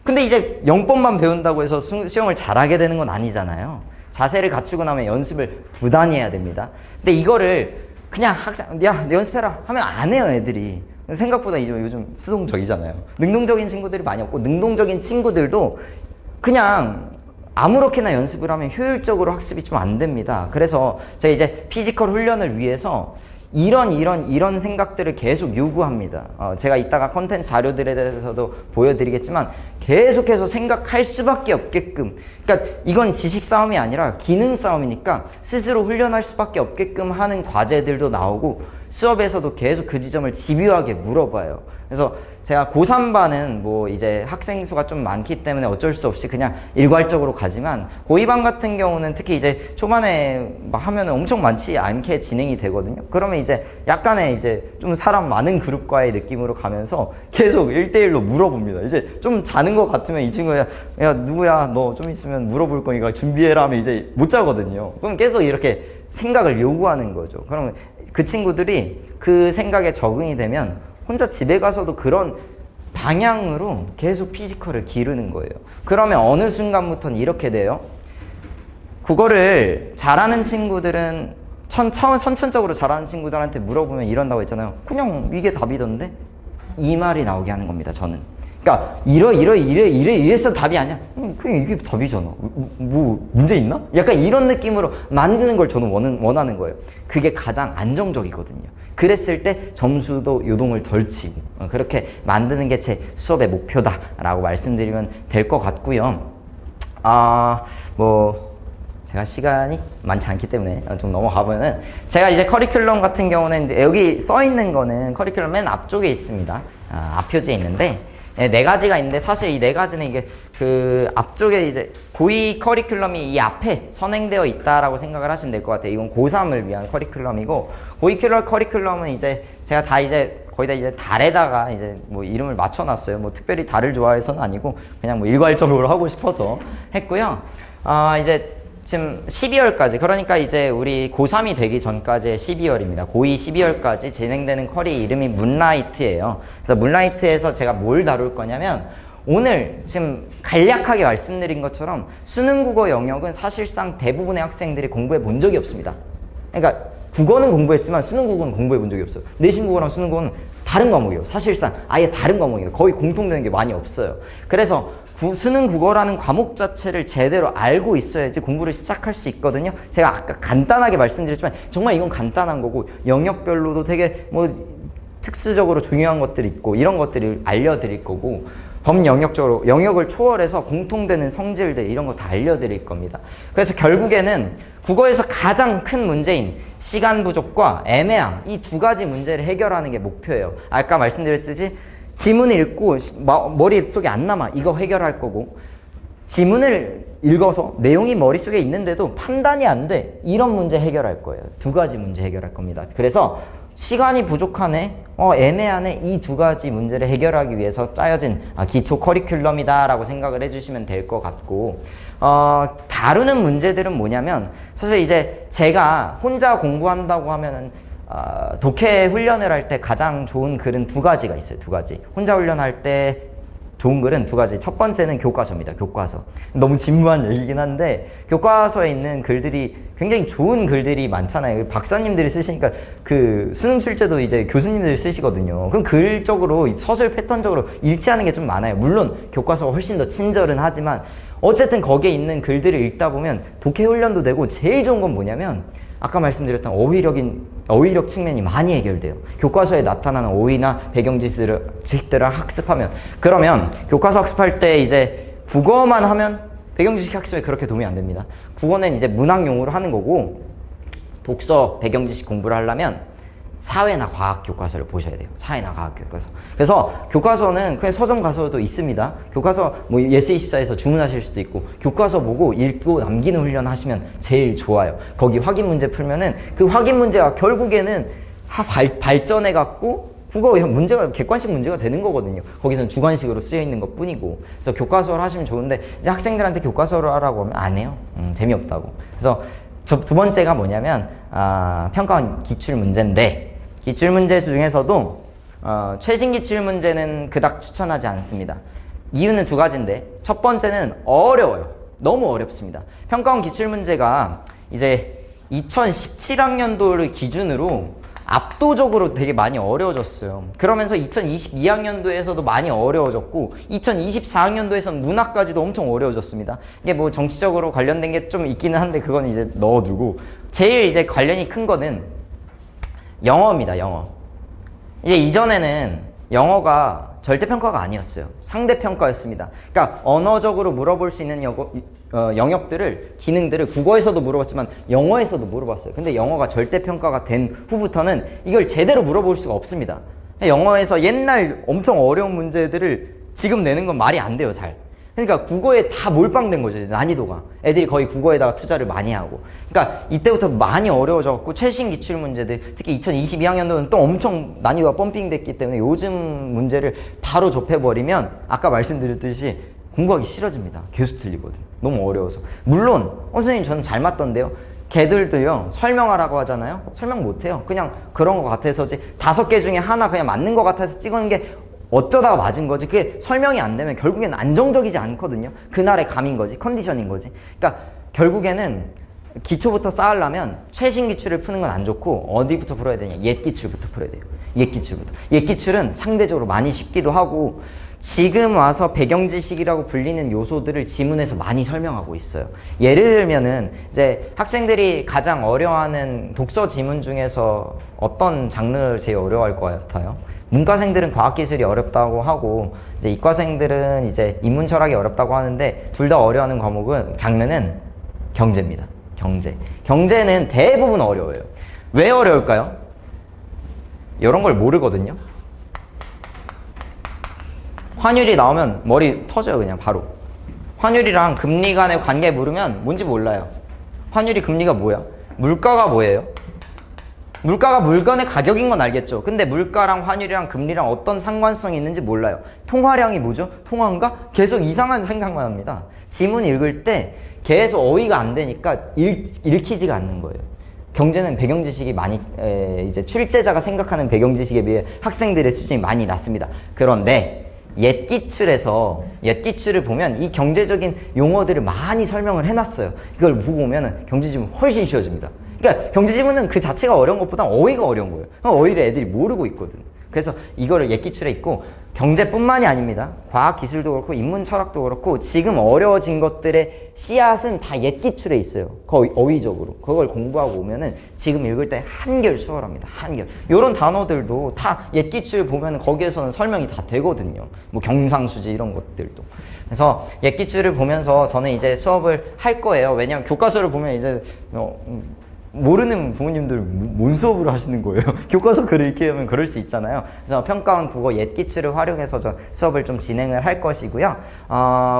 근데 이제 영법만 배운다고 해서 수영을 잘하게 되는 건 아니잖아요. 자세를 갖추고 나면 연습을 부단히 해야 됩니다. 근데 이거를 그냥 학생, 야, 연습해라 하면 안 해요, 애들이. 생각보다 요즘 수동적이잖아요. 능동적인 친구들이 많이 없고, 능동적인 친구들도 그냥 아무렇게나 연습을 하면 효율적으로 학습이 좀 안 됩니다. 그래서 제가 이제 피지컬 훈련을 위해서 이런 생각들을 계속 요구합니다. 제가 이따가 컨텐츠 자료들에 대해서도 보여드리겠지만 계속해서 생각할 수밖에 없게끔, 그러니까 이건 지식 싸움이 아니라 기능 싸움이니까 스스로 훈련할 수밖에 없게끔 하는 과제들도 나오고, 수업에서도 계속 그 지점을 집요하게 물어봐요. 그래서 제가 고3반은 뭐 이제 학생 수가 좀 많기 때문에 어쩔 수 없이 그냥 일괄적으로 가지만, 고2반 같은 경우는 특히 이제 초반에 하면은 엄청 많지 않게 진행이 되거든요. 그러면 이제 약간의 이제 좀 사람 많은 그룹과의 느낌으로 가면서 계속 1대1로 물어봅니다. 이제 좀 자는 것 같으면 이 친구가 야 누구야 너 좀 있으면 물어볼 거니까 준비해라 하면 이제 못 자거든요. 그럼 계속 이렇게 생각을 요구하는 거죠. 그러면 그 친구들이 그 생각에 적응이 되면 혼자 집에 가서도 그런 방향으로 계속 피지컬을 기르는 거예요. 그러면 어느 순간부터는 이렇게 돼요. 국어를 잘하는 친구들은 선천적으로 잘하는 친구들한테 물어보면 이런다고 했잖아요. 그냥 이게 답이던데? 이 말이 나오게 하는 겁니다, 저는. 그러니까 이래서 답이 아니야. 그냥 이게 답이잖아. 뭐 문제 있나? 약간 이런 느낌으로 만드는 걸 저는 원하는 거예요. 그게 가장 안정적이거든요. 그랬을 때 점수도 요동을 덜 치고 그렇게 만드는 게 제 수업의 목표다라고 말씀드리면 될 것 같고요. 제가 시간이 많지 않기 때문에 좀 넘어가보면은, 제가 이제 커리큘럼 같은 경우는 이제 여기 써 있는 거는 커리큘럼 맨 앞쪽에 있습니다. 앞표지에 있는데, 네 가지가 있는데, 사실 이 네 가지는 이게 그 앞쪽에 이제 고2 커리큘럼이 이 앞에 선행되어 있다라고 생각을 하시면 될 것 같아요. 이건 고3을 위한 커리큘럼이고, 고2 커리큘럼은 이제 제가 다 이제 거의 다 이제 달에다가 이제 뭐 이름을 맞춰놨어요. 뭐 특별히 달을 좋아해서는 아니고 그냥 뭐 일괄적으로 하고 싶어서 했고요. 이제 지금 12월까지, 그러니까 이제 우리 고3이 되기 전까지의 12월입니다. 고2 12월까지 진행되는 커리 이름이 문라이트예요. 그래서 문라이트에서 제가 뭘 다룰 거냐면, 오늘 지금 간략하게 말씀드린 것처럼 수능 국어 영역은 사실상 대부분의 학생들이 공부해 본 적이 없습니다. 그러니까 국어는 공부했지만 수능 국어는 공부해 본 적이 없어요. 내신 국어랑 수능 국어는 다른 과목이에요. 사실상 아예 다른 과목이에요. 거의 공통되는 게 많이 없어요. 그래서 수능 국어라는 과목 자체를 제대로 알고 있어야지 공부를 시작할 수 있거든요. 제가 아까 간단하게 말씀드렸지만 정말 이건 간단한 거고, 영역별로도 되게 뭐 특수적으로 중요한 것들이 있고 이런 것들을 알려드릴 거고, 범영역적으로 영역을 초월해서 공통되는 성질들 이런 거 다 알려드릴 겁니다. 그래서 결국에는 국어에서 가장 큰 문제인 시간 부족과 애매함, 이 두 가지 문제를 해결하는 게 목표예요. 아까 말씀드렸듯이 지문을 읽고 머릿속에 안 남아, 이거 해결할 거고, 지문을 읽어서 내용이 머릿속에 있는데도 판단이 안 돼, 이런 문제 해결할 거예요. 두 가지 문제 해결할 겁니다. 그래서 시간이 부족하네, 애매하네, 이 두 가지 문제를 해결하기 위해서 짜여진 기초 커리큘럼이다 라고 생각을 해주시면 될 것 같고, 다루는 문제들은 뭐냐면, 사실 이제 제가 혼자 공부한다고 하면은 독해 훈련을 할 때 가장 좋은 글은 두 가지가 있어요. 두 가지. 혼자 훈련할 때 좋은 글은 두 가지. 첫 번째는 교과서입니다. 교과서. 너무 진부한 얘기긴 한데, 교과서에 있는 글들이 굉장히 좋은 글들이 많잖아요. 박사님들이 쓰시니까 그 수능 출제도 이제 교수님들이 쓰시거든요. 그럼 글적으로, 서술 패턴적으로 일치하는 게 좀 많아요. 물론 교과서가 훨씬 더 친절은 하지만 어쨌든 거기에 있는 글들을 읽다 보면 독해 훈련도 되고, 제일 좋은 건 뭐냐면 아까 말씀드렸던 어휘력 측면이 많이 해결돼요. 교과서에 나타나는 어휘나 배경지식들을 학습하면, 그러면 교과서 학습할 때 이제 국어만 하면 배경지식 학습에 그렇게 도움이 안 됩니다. 국어는 이제 문학용어로 하는 거고, 독서, 배경지식 공부를 하려면 사회나 과학 교과서를 보셔야 돼요. 사회나 과학 교과서. 그래서 교과서는 그냥 서점 가서도 있습니다. 교과서 뭐 예스24에서 주문하실 수도 있고, 교과서 보고 읽고 남기는 훈련 하시면 제일 좋아요. 거기 확인 문제 풀면은 그 확인 문제가 결국에는 발전해 갖고 국어 문제가 객관식 문제가 되는 거거든요. 거기서는 주관식으로 쓰여 있는 것 뿐이고. 그래서 교과서를 하시면 좋은데, 이제 학생들한테 교과서를 하라고 하면 안 해요. 재미없다고. 그래서 두 번째가 뭐냐면 평가원 기출문제인데, 기출문제 중에서도 최신 기출문제는 그닥 추천하지 않습니다. 이유는 두 가지인데, 첫 번째는 어려워요. 너무 어렵습니다. 평가원 기출문제가 이제 2017학년도를 기준으로 압도적으로 되게 많이 어려워졌어요. 그러면서 2022학년도에서도 많이 어려워졌고, 2024학년도에서는 문학까지도 엄청 어려워졌습니다. 이게 뭐 정치적으로 관련된 게 좀 있기는 한데 그건 이제 넣어두고, 제일 이제 관련이 큰 거는 영어입니다. 영어. 이제 이전에는 영어가 절대평가가 아니었어요. 상대평가였습니다. 그러니까 언어적으로 물어볼 수 있는 영역들을, 기능들을 국어에서도 물어봤지만 영어에서도 물어봤어요. 근데 영어가 절대평가가 된 후부터는 이걸 제대로 물어볼 수가 없습니다. 영어에서 옛날 엄청 어려운 문제들을 지금 내는 건 말이 안 돼요, 잘. 그러니까 국어에 다 몰빵된 거죠, 난이도가. 애들이 거의 국어에다가 투자를 많이 하고. 그러니까 이때부터 많이 어려워져갖고 최신 기출 문제들, 특히 2022학년도는 또 엄청 난이도가 펌핑됐기 때문에 요즘 문제를 바로 접해버리면 아까 말씀드렸듯이 공부하기 싫어집니다. 계속 틀리거든. 너무 어려워서. 물론 선생님 저는 잘 맞던데요. 걔들도요, 설명하라고 하잖아요. 설명 못해요. 그냥 그런 거 같아서지, 5개 중에 하나 그냥 맞는 거 같아서 찍은 게 어쩌다가 맞은 거지. 그게 설명이 안 되면 결국엔 안정적이지 않거든요. 그날의 감인 거지, 컨디션인 거지. 그러니까 결국에는 기초부터 쌓으려면 최신 기출을 푸는 건 안 좋고 어디부터 풀어야 되냐? 옛 기출부터 풀어야 돼요. 옛 기출부터. 옛 기출은 상대적으로 많이 쉽기도 하고 지금 와서 배경 지식이라고 불리는 요소들을 지문에서 많이 설명하고 있어요. 예를 들면은 이제 학생들이 가장 어려워하는 독서 지문 중에서 어떤 장르를 제일 어려워할 것 같아요? 문과생들은 과학기술이 어렵다고 하고 이제 이과생들은 이제 인문철학이 어렵다고 하는데 둘 다 어려워하는 과목은 장르는 경제입니다. 경제. 경제는 대부분 어려워요. 왜 어려울까요? 이런 걸 모르거든요. 환율이 나오면 머리 터져요. 그냥 바로. 환율이랑 금리 간의 관계 물으면 뭔지 몰라요. 환율이 금리가 뭐야? 물가가 뭐예요? 물가가 물건의 가격인 건 알겠죠. 근데 물가랑 환율이랑 금리랑 어떤 상관성이 있는지 몰라요. 통화량이 뭐죠? 통화인가? 계속 이상한 생각만 합니다. 지문 읽을 때 계속 어휘가 안 되니까 읽히지가 않는 거예요. 경제는 배경 지식이 많이 이제 출제자가 생각하는 배경 지식에 비해 학생들의 수준이 많이 낮습니다. 그런데 옛 기출을 보면 이 경제적인 용어들을 많이 설명을 해놨어요. 이걸 보고 오면은 경제지문 훨씬 쉬워집니다. 그러니까 경제지문은 그 자체가 어려운 것보다 어휘가 어려운 거예요. 어휘를 애들이 모르고 있거든. 그래서 이거를 옛 기출에 있고 경제뿐만이 아닙니다. 과학 기술도 그렇고 인문 철학도 그렇고 지금 어려워진 것들의 씨앗은 다 옛 기출에 있어요. 거의 어휘적으로. 그걸 공부하고 오면은 지금 읽을 때 한결 수월합니다. 한결. 요런 단어들도 다 옛 기출 보면은 거기에서는 설명이 다 되거든요. 뭐 경상수지 이런 것들도. 그래서 옛 기출을 보면서 저는 이제 수업을 할 거예요. 왜냐면 교과서를 보면 이제 모르는 부모님들 뭔 수업을 하시는 거예요? 교과서 글을 읽게 하면 그럴 수 있잖아요. 그래서 평가원 국어 옛 기출을 활용해서 저 수업을 좀 진행을 할 것이고요.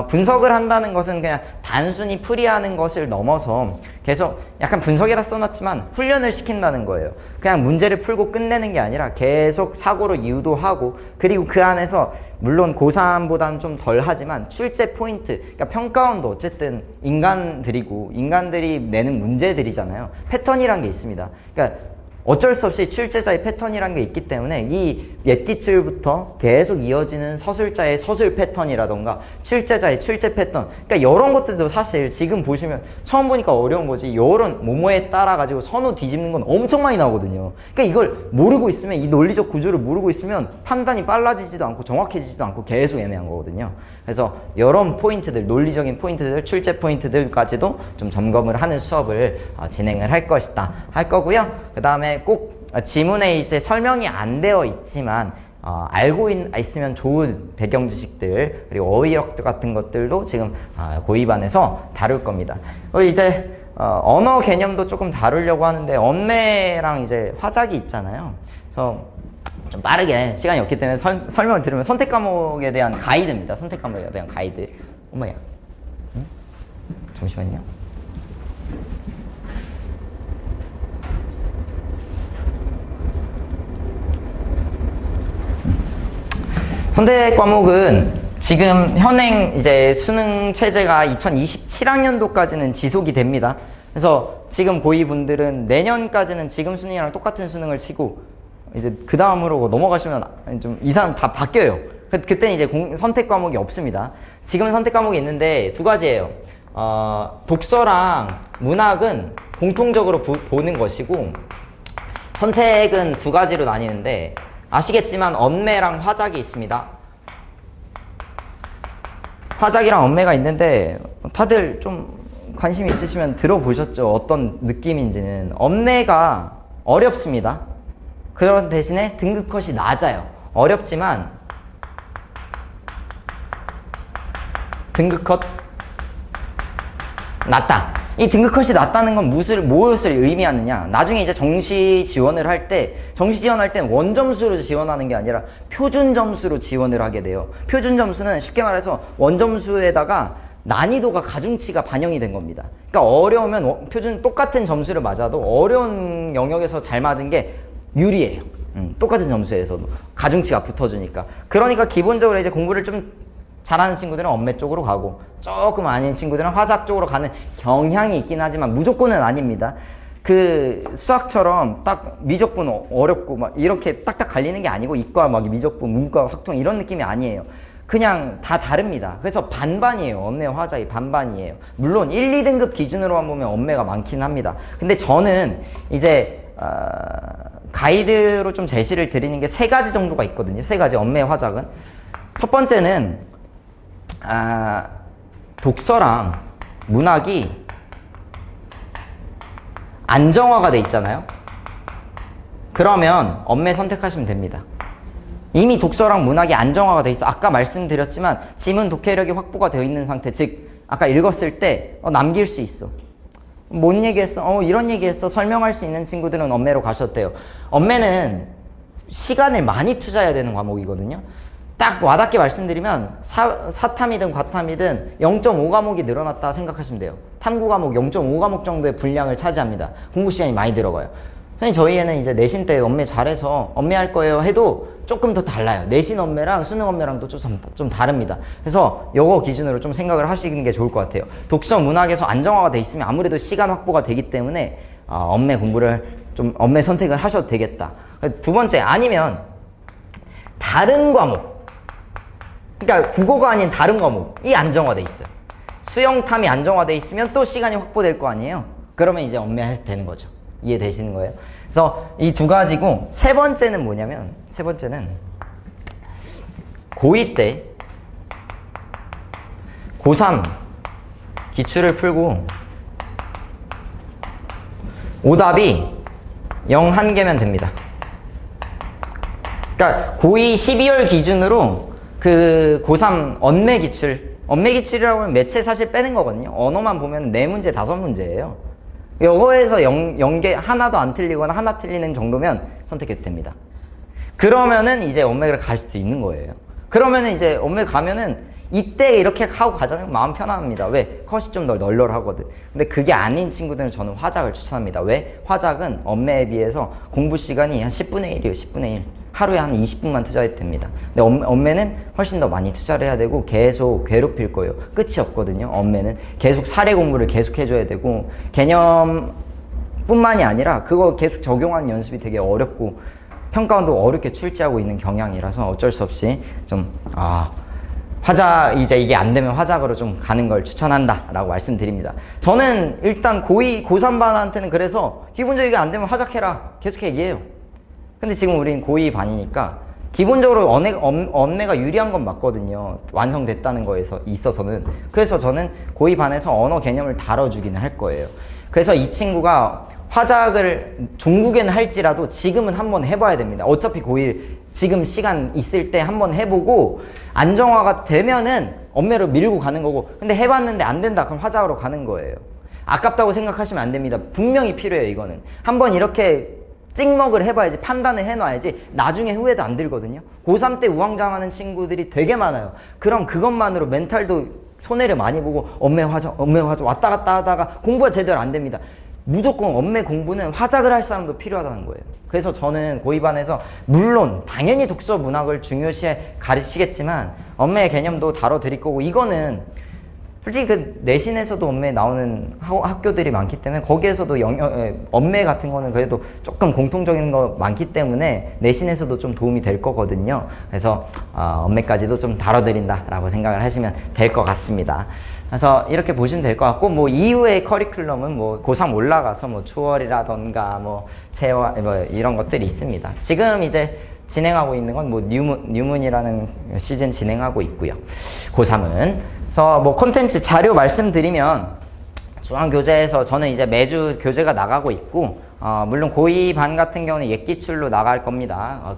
분석을 한다는 것은 그냥 단순히 풀이하는 것을 넘어서 계속 약간 분석이라 써놨지만 훈련을 시킨다는 거예요. 그냥 문제를 풀고 끝내는 게 아니라 계속 사고로 유도하고 그리고 그 안에서 물론 고3보다는 좀 덜 하지만 출제 포인트, 그러니까 평가원도 어쨌든 인간들이 내는 문제들이잖아요. 패턴이란 게 있습니다. 그러니까 어쩔 수 없이 출제자의 패턴이란 게 있기 때문에 이 옛 기출부터 계속 이어지는 서술자의 서술 패턴이라던가 출제자의 출제 패턴, 그러니까 이런 것들도 사실 지금 보시면 처음 보니까 어려운 거지 이런 뭐뭐에 따라 가지고 선호 뒤집는 건 엄청 많이 나오거든요. 그러니까 이걸 모르고 있으면 이 논리적 구조를 모르고 있으면 판단이 빨라지지도 않고 정확해지지도 않고 계속 애매한 거거든요. 그래서 이런 포인트들, 논리적인 포인트들, 출제 포인트들까지도 좀 점검을 하는 수업을 진행을 할 거고요. 그 다음에 꼭 지문에 이제 설명이 안 되어 있지만 알고 있으면 좋은 배경 지식들 그리고 어휘력 같은 것들도 지금 고2반에서 다룰 겁니다. 이제 언어 개념도 조금 다루려고 하는데 언매랑 이제 화작이 있잖아요. 그래서 좀 빠르게 시간이 없기 때문에 설명을 들으면 선택 과목에 대한 가이드입니다. 선택 과목에 대한 가이드. 엄마야. 응? 잠시만요. 선택 과목은 지금 현행 이제 수능 체제가 2027학년도까지는 지속이 됩니다. 그래서 지금 고2 분들은 내년까지는 지금 수능이랑 똑같은 수능을 치고 이제 그 다음으로 넘어가시면 좀 이상 다 바뀌어요. 그때는 이제 선택 과목이 없습니다. 지금 선택 과목이 있는데 두 가지예요. 독서랑 문학은 공통적으로 보는 것이고 선택은 두 가지로 나뉘는데 아시겠지만 언매랑 화작이 있습니다. 화작이랑 언매가 있는데 다들 좀 관심 있으시면 들어보셨죠? 어떤 느낌인지는. 언매가 어렵습니다. 그런 대신에 등급 컷이 낮아요. 어렵지만 등급 컷 낮다. 이 등급 컷이 낮다는 건 무엇을 의미하느냐? 나중에 이제 정시 지원을 할 때 원점수로 지원하는 게 아니라 표준 점수로 지원을 하게 돼요. 표준 점수는 쉽게 말해서 원점수에다가 난이도가 가중치가 반영이 된 겁니다. 그러니까 어려우면 표준 똑같은 점수를 맞아도 어려운 영역에서 잘 맞은 게 유리해요. 똑같은 점수에서도 가중치가 붙어주니까. 그러니까 기본적으로 이제 공부를 좀 잘하는 친구들은 언매 쪽으로 가고 조금 아닌 친구들은 화작 쪽으로 가는 경향이 있긴 하지만 무조건은 아닙니다. 그 수학처럼 딱 미적분 어렵고 막 이렇게 딱딱 갈리는 게 아니고 이과 막 미적분, 문과, 확통 이런 느낌이 아니에요. 그냥 다 다릅니다. 그래서 반반이에요. 엄매 화작이 반반이에요. 물론 1, 2등급 기준으로만 보면 엄매가 많긴 합니다. 근데 저는 이제 가이드로 좀 제시를 드리는 게 3가지 정도가 있거든요. 3가지 엄매 화작은. 첫 번째는 독서랑 문학이 안정화가 돼 있잖아요. 그러면 엄매 선택하시면 됩니다. 이미 독서랑 문학이 안정화가 돼 있어. 아까 말씀드렸지만 지문 독해력이 확보가 되어 있는 상태. 즉 아까 읽었을 때 남길 수 있어. 뭔 얘기했어? 이런 얘기했어. 설명할 수 있는 친구들은 엄매로 가셔도 돼요. 엄매는 시간을 많이 투자해야 되는 과목이거든요. 딱 와닿게 말씀드리면 사탐이든 과탐이든 0.5 과목이 늘어났다 생각하시면 돼요. 탐구 과목 0.5 과목 정도의 분량을 차지합니다. 공부 시간이 많이 들어가요. 선생님 저희에는 이제 내신 때 엄매 잘해서 엄매할 거예요 해도 조금 더 달라요. 내신 엄매랑 수능 엄매랑도 좀 다릅니다. 그래서 이거 기준으로 좀 생각을 하시는 게 좋을 것 같아요. 독서 문학에서 안정화가 돼 있으면 아무래도 시간 확보가 되기 때문에 엄매 공부를 좀 엄매 선택을 하셔도 되겠다. 두 번째, 아니면 다른 과목, 그러니까 국어가 아닌 다른 과목이 안정화돼 있어요. 수영탐이 안정화돼 있으면 또 시간이 확보될 거 아니에요. 그러면 이제 엄매해도 되는 거죠. 이해되시는 거예요? 그래서 이 2가지고, 세 번째는 뭐냐면, 세 번째는 고2 때 고3 기출을 풀고 오답이 0 1개면 됩니다. 그러니까 고2 12월 기준으로 그 고3 언매 기출이라고 하면 매체 사실 빼는 거거든요. 언어만 보면 4문제 5문제예요. 이거에서 0개 하나도 안 틀리거나 하나 틀리는 정도면 선택해도 됩니다. 그러면은 이제 엄매를 갈 수도 있는 거예요. 그러면은 이제 엄매 가면은 이때 이렇게 하고 가자는 마음 편합니다. 왜? 컷이 좀 더 널널하거든. 근데 그게 아닌 친구들은 저는 화작을 추천합니다. 왜? 화작은 엄매에 비해서 공부 시간이 한 10분의 1이에요. 10분의 1. 하루에 한 20분만 투자해도 됩니다. 근데 엄매는 훨씬 더 많이 투자를 해야 되고 계속 괴롭힐 거예요. 끝이 없거든요. 엄매는 계속 사례 공부를 계속 해줘야 되고 개념뿐만이 아니라 그거 계속 적용하는 연습이 되게 어렵고 평가원도 어렵게 출제하고 있는 경향이라서 어쩔 수 없이 좀 화작, 이제 이게 안 되면 화작으로 좀 가는 걸 추천한다 라고 말씀드립니다. 저는 일단 고2, 고3반한테는 그래서 기본적으로 안 되면 화작해라 계속 얘기해요. 근데 지금 우린 고2 반이니까 기본적으로 언어가 유리한 건 맞거든요. 완성됐다는 거에 있어서는. 그래서 저는 고2 반에서 언어 개념을 다뤄주기는 할 거예요. 그래서 이 친구가 화작을 종국에는 할지라도 지금은 한번 해봐야 됩니다. 어차피 고1 지금 시간 있을 때 한번 해보고 안정화가 되면은 엄매로 밀고 가는 거고, 근데 해봤는데 안 된다 그럼 화작으로 가는 거예요. 아깝다고 생각하시면 안 됩니다. 분명히 필요해요. 이거는 한번 이렇게 찍먹을 해봐야지, 판단을 해놔야지 나중에 후회도 안 들거든요. 고3 때 우왕좌왕하는 친구들이 되게 많아요. 그럼 그것만으로 멘탈도 손해를 많이 보고 엄매 화작 왔다 갔다 하다가 공부가 제대로 안 됩니다. 무조건 엄매 공부는 화작을 할 사람도 필요하다는 거예요. 그래서 저는 고2반에서 물론 당연히 독서 문학을 중요시해 가르치겠지만 엄매의 개념도 다뤄드릴 거고, 이거는 솔직히 그 내신에서도 엄매 나오는 학교들이 많기 때문에 거기에서도 엄매 같은 거는 그래도 조금 공통적인 거 많기 때문에 내신에서도 좀 도움이 될 거거든요. 그래서 엄매까지도 좀 다뤄드린다 라고 생각을 하시면 될 것 같습니다. 그래서 이렇게 보시면 될 것 같고, 뭐 이후의 커리큘럼은 뭐 고3 올라가서 뭐 초월이라던가 뭐 체화 뭐 이런 것들이 있습니다. 지금 이제 진행하고 있는 건 뭐 뉴문이라는 시즌 진행하고 있고요. 고3은. 그래서 뭐 콘텐츠 자료 말씀드리면 중앙교재에서 저는 이제 매주 교재가 나가고 있고, 물론 고2 반 같은 경우는 옛 기출로 나갈 겁니다.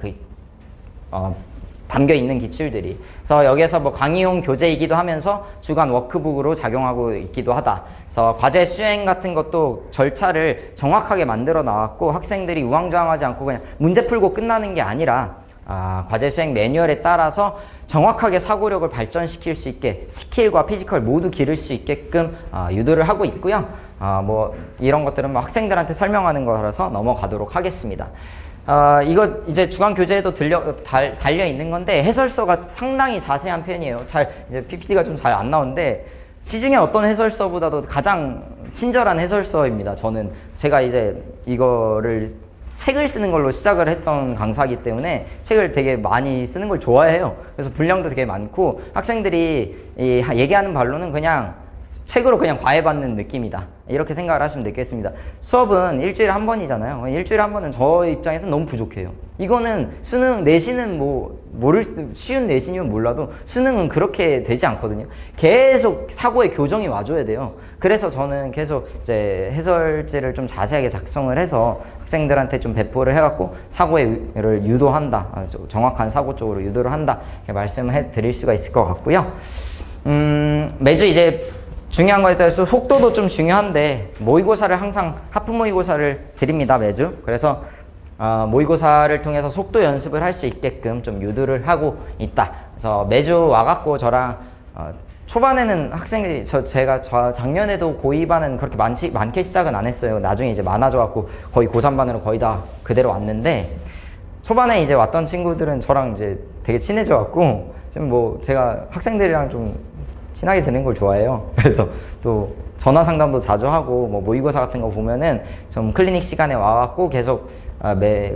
담겨 있는 기출들이. 그래서 여기에서 뭐 강의용 교재이기도 하면서 주간 워크북으로 작용하고 있기도 하다. 그래서 과제 수행 같은 것도 절차를 정확하게 만들어 나왔고, 학생들이 우왕좌왕하지 않고 그냥 문제 풀고 끝나는 게 아니라 과제 수행 매뉴얼에 따라서 정확하게 사고력을 발전시킬 수 있게 스킬과 피지컬 모두 기를 수 있게끔 유도를 하고 있고요. 뭐 이런 것들은 뭐 학생들한테 설명하는 거라서 넘어가도록 하겠습니다. 이거 이제 주간 교재에도 달려 있는 건데 해설서가 상당히 자세한 편이에요. 이제 PPT가 좀 잘 안 나오는데 시중에 어떤 해설서보다도 가장 친절한 해설서입니다. 저는 제가 이제 이거를 책을 쓰는 걸로 시작을 했던 강사이기 때문에 책을 되게 많이 쓰는 걸 좋아해요. 그래서 분량도 되게 많고 학생들이 얘기하는 반론은 그냥 책으로 그냥 과외받는 느낌이다, 이렇게 생각을 하시면 되겠습니다. 수업은 일주일에 한 번이잖아요. 일주일에 한 번은 저 입장에서는 너무 부족해요. 이거는 수능 내신은 쉬운 내신이면 몰라도 수능은 그렇게 되지 않거든요. 계속 사고의 교정이 와줘야 돼요. 그래서 저는 계속 이제 해설지를 좀 자세하게 작성을 해서 학생들한테 좀 배포를 해갖고 사고를 유도한다, 정확한 사고 쪽으로 유도를 한다, 이렇게 말씀을 해드릴 수가 있을 것 같고요. 매주 이제 중요한 거에 따라서 속도도 좀 중요한데 모의고사를 항상 하프 모의고사를 드립니다, 매주. 그래서 모의고사를 통해서 속도 연습을 할 수 있게끔 좀 유도를 하고 있다. 그래서 매주 와갖고 저랑 초반에는 학생들이 제가 작년에도 고2반은 그렇게 많게 시작은 안 했어요. 나중에 이제 많아져갖고 거의 고3반으로 거의 다 그대로 왔는데, 초반에 이제 왔던 친구들은 저랑 이제 되게 친해져갖고 지금 뭐 제가 학생들이랑 좀 친하게 지내는 걸 좋아해요. 그래서 또 전화 상담도 자주 하고 뭐 모의고사 같은 거 보면은 좀 클리닉 시간에 와갖고 계속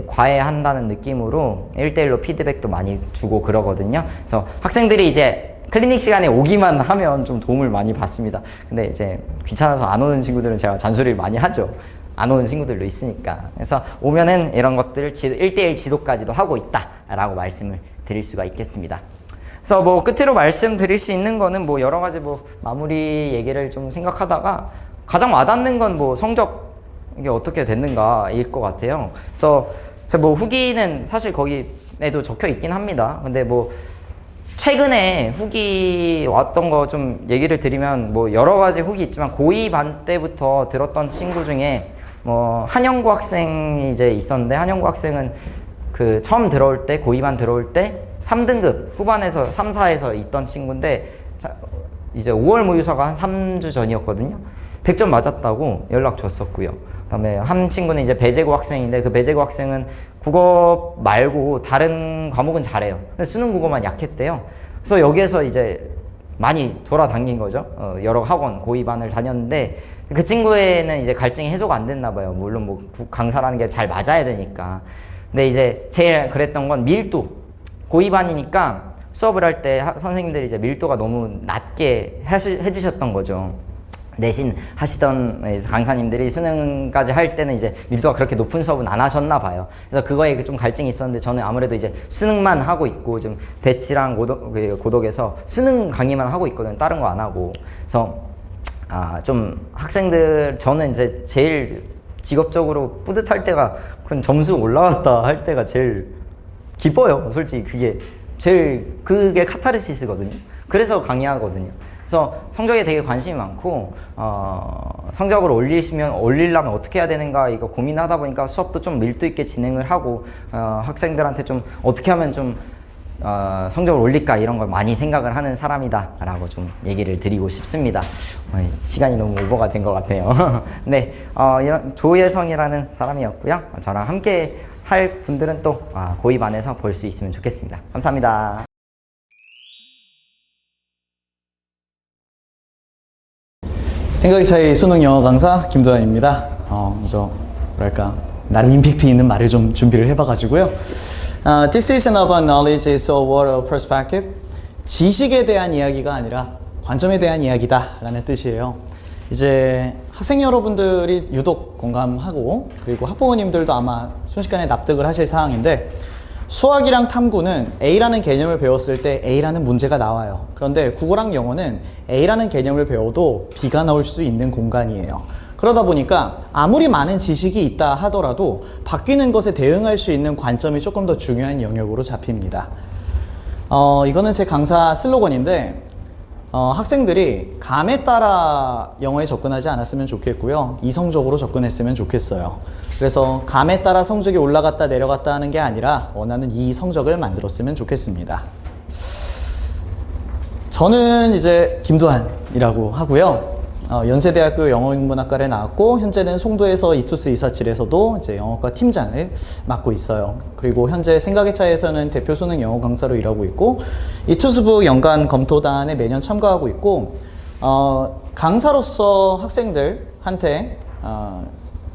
과외한다는 느낌으로 1대1로 피드백도 많이 주고 그러거든요. 그래서 학생들이 이제 클리닉 시간에 오기만 하면 좀 도움을 많이 받습니다. 근데 이제 귀찮아서 안 오는 친구들은 제가 잔소리를 많이 하죠. 안 오는 친구들도 있으니까. 그래서 오면은 이런 것들 1대1 지도까지도 하고 있다 라고 말씀을 드릴 수가 있겠습니다. 그래서 뭐 끝으로 말씀드릴 수 있는 거는 뭐 여러 가지 뭐 마무리 얘기를 좀 생각하다가 가장 와닿는 건 뭐 성적 이게 어떻게 됐는가일 것 같아요. 그래서 뭐 후기는 사실 거기에도 적혀 있긴 합니다. 근데 뭐 최근에 후기 왔던 거 좀 얘기를 드리면 뭐 여러 가지 후기 있지만 고2 반 때부터 들었던 친구 중에 뭐 한영구 학생이 이제 있었는데, 한영구 학생은 그 처음 들어올 때 고2 반 들어올 때 3등급 후반에서 3, 4에서 있던 친구인데 이제 5월 모의고사가 한 3주 전이었거든요. 100점 맞았다고 연락 줬었고요. 그다음에 한 친구는 이제 배재고 학생인데 그 배재고 학생은 국어 말고 다른 과목은 잘해요. 근데 수능 국어만 약했대요. 그래서 여기에서 이제 많이 돌아다닌 거죠. 여러 학원 고2 반을 다녔는데 그 친구에는 이제 갈증이 해소가 안 됐나 봐요. 물론 뭐 강사라는 게 잘 맞아야 되니까. 근데 이제 제일 그랬던 건 밀도. 고2 반이니까 수업을 할 때 선생님들이 이제 밀도가 너무 낮게 해주셨던 거죠. 내신 하시던 강사님들이 수능까지 할 때는 이제 밀도가 그렇게 높은 수업은 안 하셨나 봐요. 그래서 그거에 좀 갈증이 있었는데 저는 아무래도 이제 수능만 하고 있고 좀 대치랑 고독에서 수능 강의만 하고 있거든요. 다른 거 안 하고. 그래서 좀 학생들, 저는 이제 제일 직업적으로 뿌듯할 때가 그 점수 올라왔다 할 때가 제일 기뻐요. 솔직히 그게 카타르시스거든요. 그래서 강의하거든요. 그래서 성적에 되게 관심이 많고 성적을 올리려면 어떻게 해야 되는가 이거 고민하다 보니까 수업도 좀 밀도 있게 진행을 하고 학생들한테 좀 어떻게 하면 좀 성적을 올릴까 이런 걸 많이 생각을 하는 사람이다 라고 좀 얘기를 드리고 싶습니다. 시간이 너무 오버가 된 것 같네요. 네, 조예성이라는 사람이었고요. 저랑 함께 할 분들은 또 고2 반에서 볼 수 있으면 좋겠습니다. 감사합니다.
생각의 차이 수능 영어 강사 김도환입니다. 먼저 뭐랄까 나름 임팩트 있는 말을 좀 준비를 해봐가지고요. This isn't about knowledge, it's a word of perspective. 지식에 대한 이야기가 아니라 관점에 대한 이야기다 라는 뜻이에요. 이제 학생 여러분들이 유독 공감하고 그리고 학부모님들도 아마 순식간에 납득을 하실 사항인데, 수학이랑 탐구는 A라는 개념을 배웠을 때 A라는 문제가 나와요. 그런데 국어랑 영어는 A라는 개념을 배워도 B가 나올 수 있는 공간이에요. 그러다 보니까 아무리 많은 지식이 있다 하더라도 바뀌는 것에 대응할 수 있는 관점이 조금 더 중요한 영역으로 잡힙니다. 이거는 제 강사 슬로건인데 학생들이 감에 따라 영어에 접근하지 않았으면 좋겠고요. 이성적으로 접근했으면 좋겠어요. 그래서 감에 따라 성적이 올라갔다 내려갔다 하는 게 아니라 원하는 이 성적을 만들었으면 좋겠습니다. 저는 이제 김도환이라고 하고요. 연세대학교 영어인문학과에 나왔고 현재는 송도에서 이투스 247에서도 이제 영어과 팀장을 맡고 있어요. 그리고 현재 생각의 차이에서는 대표 수능 영어 강사로 일하고 있고 이투스북 연간 검토단에 매년 참가하고 있고 강사로서 학생들한테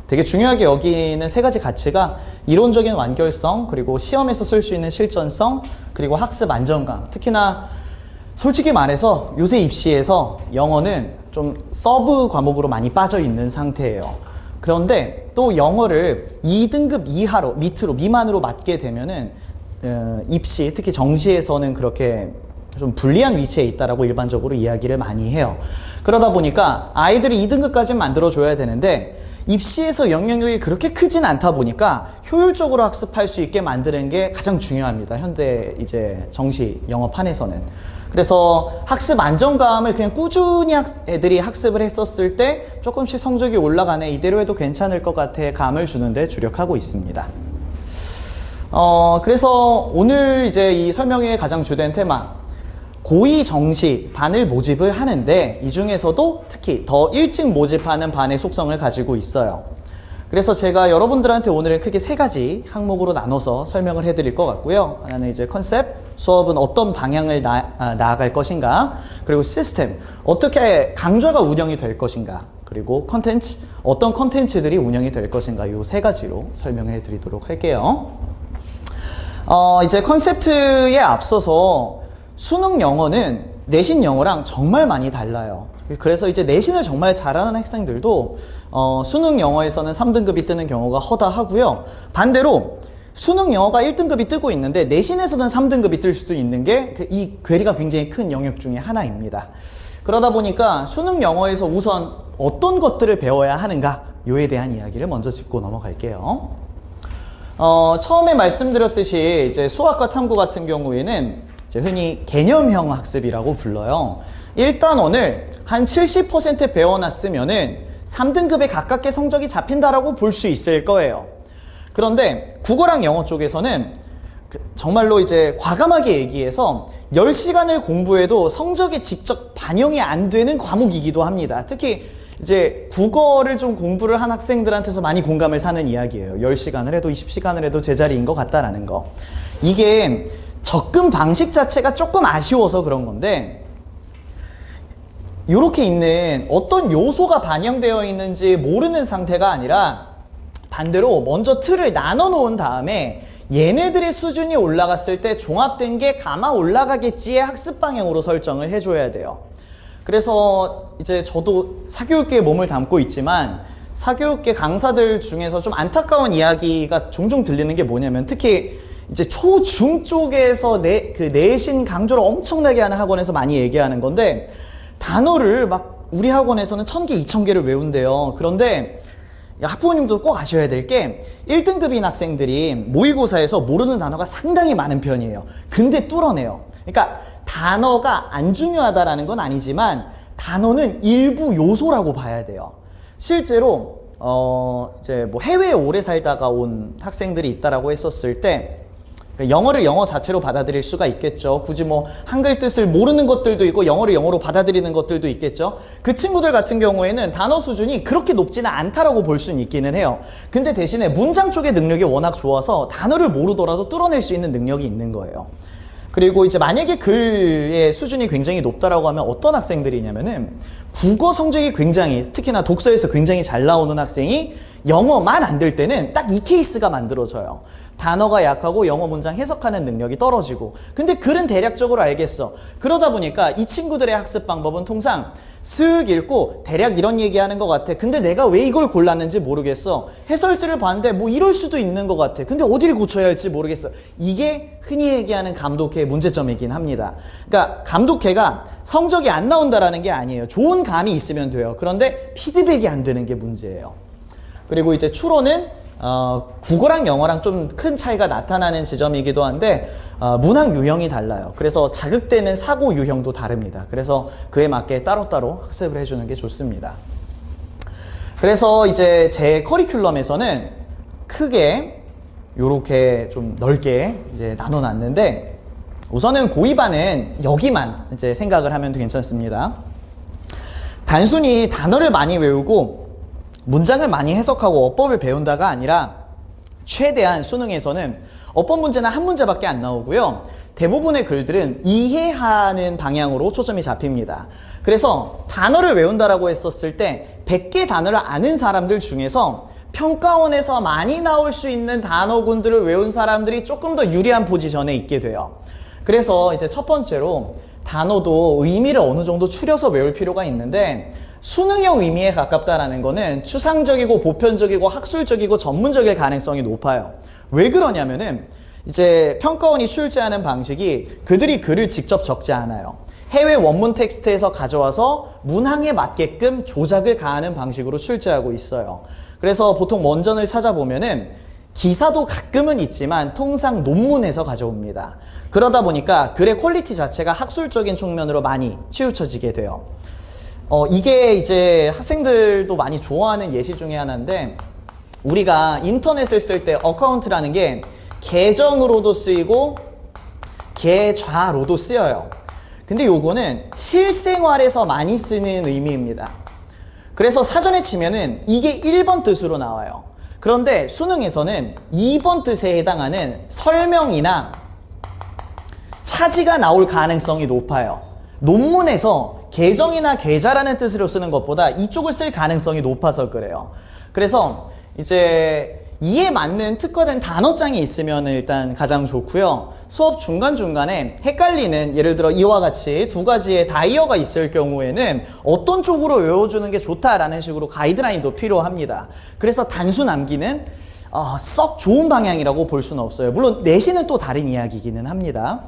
되게 중요하게 여기는 세 가지 가치가 이론적인 완결성, 그리고 시험에서 쓸 수 있는 실전성, 그리고 학습 안정감. 특히나 솔직히 말해서 요새 입시에서 영어는 좀 서브 과목으로 많이 빠져 있는 상태예요. 그런데 또 영어를 2등급 이하로, 미만으로 맞게 되면은 입시, 특히 정시에서는 그렇게 좀 불리한 위치에 있다라고 일반적으로 이야기를 많이 해요. 그러다 보니까 아이들이 2등급까지 만들어줘야 되는데 입시에서 영향력이 그렇게 크진 않다 보니까 효율적으로 학습할 수 있게 만드는 게 가장 중요합니다. 현대 이제 정시 영어판에서는. 그래서 학습 안정감을 그냥 꾸준히 애들이 학습을 했었을 때 조금씩 성적이 올라가네, 이대로 해도 괜찮을 것 같아 감을 주는데 주력하고 있습니다. 그래서 오늘 이제 이 설명회의 가장 주된 테마, 고2 정시 반을 모집을 하는데 이 중에서도 특히 더 일찍 모집하는 반의 속성을 가지고 있어요. 그래서 제가 여러분들한테 오늘은 크게 세 가지 항목으로 나눠서 설명을 해드릴 것 같고요. 하나는 이제 컨셉, 수업은 어떤 방향을 나아갈 것인가, 그리고 시스템, 어떻게 강좌가 운영이 될 것인가, 그리고 컨텐츠, 어떤 컨텐츠들이 운영이 될 것인가, 이 세 가지로 설명을 해드리도록 할게요. 이제 컨셉트에 앞서서 수능 영어는 내신 영어랑 정말 많이 달라요. 그래서 이제 내신을 정말 잘하는 학생들도 수능 영어에서는 3등급이 뜨는 경우가 허다하고요. 반대로 수능 영어가 1등급이 뜨고 있는데 내신에서는 3등급이 뜰 수도 있는 게 이 괴리가 굉장히 큰 영역 중에 하나입니다. 그러다 보니까 수능 영어에서 우선 어떤 것들을 배워야 하는가, 요에 대한 이야기를 먼저 짚고 넘어갈게요. 처음에 말씀드렸듯이 이제 수학과 탐구 같은 경우에는 이제 흔히 개념형 학습이라고 불러요. 1단원을 한 70% 배워놨으면은 3등급에 가깝게 성적이 잡힌다라고 볼 수 있을 거예요. 그런데 국어랑 영어 쪽에서는 정말로 이제 과감하게 얘기해서 10시간을 공부해도 성적에 직접 반영이 안 되는 과목이기도 합니다. 특히 이제 국어를 좀 공부를 한 학생들한테서 많이 공감을 사는 이야기예요. 10시간을 해도 20시간을 해도 제자리인 것 같다라는 거. 이게 접근 방식 자체가 조금 아쉬워서 그런 건데, 이렇게 있는 어떤 요소가 반영되어 있는지 모르는 상태가 아니라 반대로 먼저 틀을 나눠 놓은 다음에 얘네들의 수준이 올라갔을 때 종합된 게 감아 올라가겠지의 학습 방향으로 설정을 해줘야 돼요. 그래서 이제 저도 사교육계에 몸을 담고 있지만 사교육계 강사들 중에서 좀 안타까운 이야기가 종종 들리는 게 뭐냐면, 특히 이제 초, 중 쪽에서 그 내신 강조를 엄청나게 하는 학원에서 많이 얘기하는 건데, 단어를 막 우리 학원에서는 1000개, 2000개를 외운대요. 그런데 학부모님도 꼭 아셔야 될 게 1등급인 학생들이 모의고사에서 모르는 단어가 상당히 많은 편이에요. 근데 뚫어내요. 그러니까 단어가 안 중요하다라는 건 아니지만 단어는 일부 요소라고 봐야 돼요. 실제로 이제 뭐 해외에 오래 살다가 온 학생들이 있다라고 했었을 때 영어를 영어 자체로 받아들일 수가 있겠죠. 굳이 뭐 한글 뜻을 모르는 것들도 있고 영어를 영어로 받아들이는 것들도 있겠죠. 그 친구들 같은 경우에는 단어 수준이 그렇게 높지는 않다라고 볼 수는 있기는 해요. 근데 대신에 문장 쪽의 능력이 워낙 좋아서 단어를 모르더라도 뚫어낼 수 있는 능력이 있는 거예요. 그리고 이제 만약에 글의 수준이 굉장히 높다라고 하면 어떤 학생들이냐면은 국어 성적이 굉장히, 특히나 독서에서 굉장히 잘 나오는 학생이 영어만 안 될 때는 딱 이 케이스가 만들어져요. 단어가 약하고 영어 문장 해석하는 능력이 떨어지고, 근데 글은 대략적으로 알겠어. 그러다 보니까 이 친구들의 학습 방법은 통상 슥 읽고 대략 이런 얘기하는 것 같아. 근데 내가 왜 이걸 골랐는지 모르겠어. 해설지를 봤는데 뭐 이럴 수도 있는 것 같아. 근데 어디를 고쳐야 할지 모르겠어. 이게 흔히 얘기하는 감독회의 문제점이긴 합니다. 그러니까 감독회가 성적이 안 나온다라는 게 아니에요. 좋은 감이 있으면 돼요. 그런데 피드백이 안 되는 게 문제예요. 그리고 이제 추론은 국어랑 영어랑 좀 큰 차이가 나타나는 지점이기도 한데 문학 유형이 달라요. 그래서 자극되는 사고 유형도 다릅니다. 그래서 그에 맞게 따로따로 학습을 해주는 게 좋습니다. 그래서 이제 제 커리큘럼에서는 크게 요렇게 좀 넓게 이제 나눠놨는데, 우선은 고2반은 여기만 이제 생각을 하면 괜찮습니다. 단순히 단어를 많이 외우고 문장을 많이 해석하고 어법을 배운다가 아니라 최대한 수능에서는 어법 문제는 한 문제밖에 안 나오고요. 대부분의 글들은 이해하는 방향으로 초점이 잡힙니다. 그래서 단어를 외운다라고 했었을 때 100개 단어를 아는 사람들 중에서 평가원에서 많이 나올 수 있는 단어군들을 외운 사람들이 조금 더 유리한 포지션에 있게 돼요. 그래서 이제 첫 번째로 단어도 의미를 어느 정도 추려서 외울 필요가 있는데 수능형 의미에 가깝다라는 거는 추상적이고 보편적이고 학술적이고 전문적일 가능성이 높아요. 왜 그러냐면은 이제 평가원이 출제하는 방식이 그들이 글을 직접 적지 않아요. 해외 원문 텍스트에서 가져와서 문항에 맞게끔 조작을 가하는 방식으로 출제하고 있어요. 그래서 보통 원전을 찾아보면은 기사도 가끔은 있지만 통상 논문에서 가져옵니다. 그러다 보니까 글의 퀄리티 자체가 학술적인 측면으로 많이 치우쳐지게 돼요. 이게 이제 학생들도 많이 좋아하는 예시 중에 하나인데 우리가 인터넷을 쓸 때 어카운트라는 게 계정으로도 쓰이고 계좌로도 쓰여요. 근데 요거는 실생활에서 많이 쓰는 의미입니다. 그래서 사전에 치면은 이게 1번 뜻으로 나와요. 그런데 수능에서는 2번 뜻에 해당하는 설명이나 차지가 나올 가능성이 높아요. 논문에서 계정이나 계좌라는 뜻으로 쓰는 것보다 이쪽을 쓸 가능성이 높아서 그래요. 그래서 이제 이에 맞는 특화된 단어장이 있으면 일단 가장 좋고요. 수업 중간중간에 헷갈리는 예를 들어 이와 같이 두 가지의 다이어가 있을 경우에는 어떤 쪽으로 외워주는 게 좋다라는 식으로 가이드라인도 필요합니다. 그래서 단수 남기는 썩 좋은 방향이라고 볼 수는 없어요. 물론 내신은 또 다른 이야기이기는 합니다.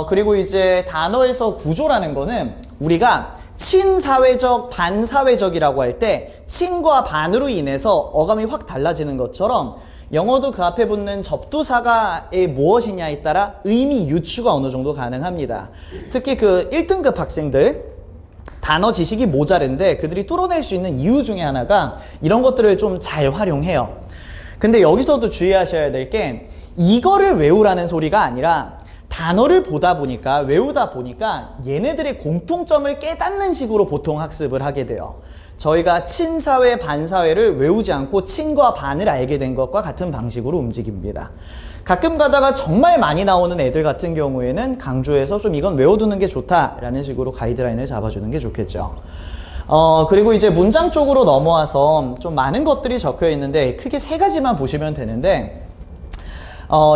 그리고 이제 단어에서 구조라는 거는 우리가 친사회적, 반사회적이라고 할 때 친과 반으로 인해서 어감이 확 달라지는 것처럼 영어도 그 앞에 붙는 접두사가 무엇이냐에 따라 의미 유추가 어느 정도 가능합니다. 특히 그 1등급 학생들 단어 지식이 모자른데 그들이 뚫어낼 수 있는 이유 중에 하나가 이런 것들을 좀 잘 활용해요. 근데 여기서도 주의하셔야 될 게 이거를 외우라는 소리가 아니라 단어를 보다 보니까 외우다 보니까 얘네들의 공통점을 깨닫는 식으로 보통 학습을 하게 돼요. 저희가 친사회, 반사회를 외우지 않고 친과 반을 알게 된 것과 같은 방식으로 움직입니다. 가끔 가다가 정말 많이 나오는 애들 같은 경우에는 강조해서 좀 이건 외워두는 게 좋다라는 식으로 가이드라인을 잡아주는 게 좋겠죠. 그리고 이제 문장 쪽으로 넘어와서 좀 많은 것들이 적혀 있는데 크게 세 가지만 보시면 되는데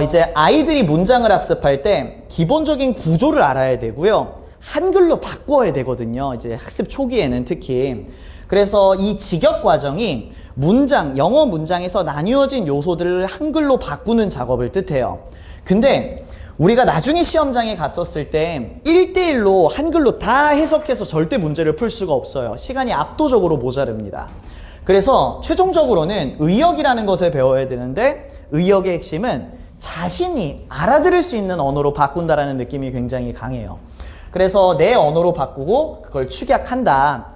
이제 아이들이 문장을 학습할 때 기본적인 구조를 알아야 되고요. 한글로 바꿔야 되거든요. 이제 학습 초기에는 특히. 그래서 이 직역 과정이 문장, 영어 문장에서 나뉘어진 요소들을 한글로 바꾸는 작업을 뜻해요. 근데 우리가 나중에 시험장에 갔었을 때 1대1로 한글로 다 해석해서 절대 문제를 풀 수가 없어요. 시간이 압도적으로 모자릅니다. 그래서 최종적으로는 의역이라는 것을 배워야 되는데 의역의 핵심은 자신이 알아들을 수 있는 언어로 바꾼다라는 느낌이 굉장히 강해요. 그래서 내 언어로 바꾸고 그걸 축약한다.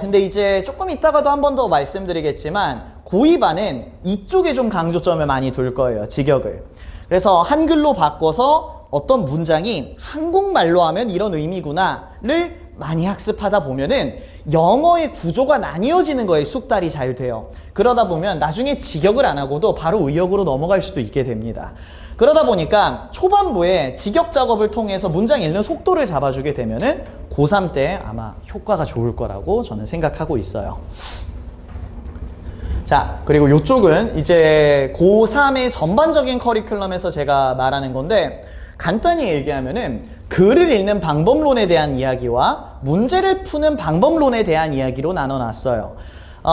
근데 이제 조금 이따가도 한 번 더 말씀드리겠지만 고2반은 이쪽에 좀 강조점을 많이 둘 거예요. 직역을. 그래서 한글로 바꿔서 어떤 문장이 한국말로 하면 이런 의미구나를 많이 학습하다 보면은 영어의 구조가 나뉘어지는 거에 숙달이 잘 돼요. 그러다 보면 나중에 직역을 안 하고도 바로 의역으로 넘어갈 수도 있게 됩니다. 그러다 보니까 초반부에 직역 작업을 통해서 문장 읽는 속도를 잡아주게 되면은 고3 때 아마 효과가 좋을 거라고 저는 생각하고 있어요. 자, 그리고 이쪽은 이제 고3의 전반적인 커리큘럼에서 제가 말하는 건데 간단히 얘기하면은 글을 읽는 방법론에 대한 이야기와 문제를 푸는 방법론에 대한 이야기로 나눠놨어요.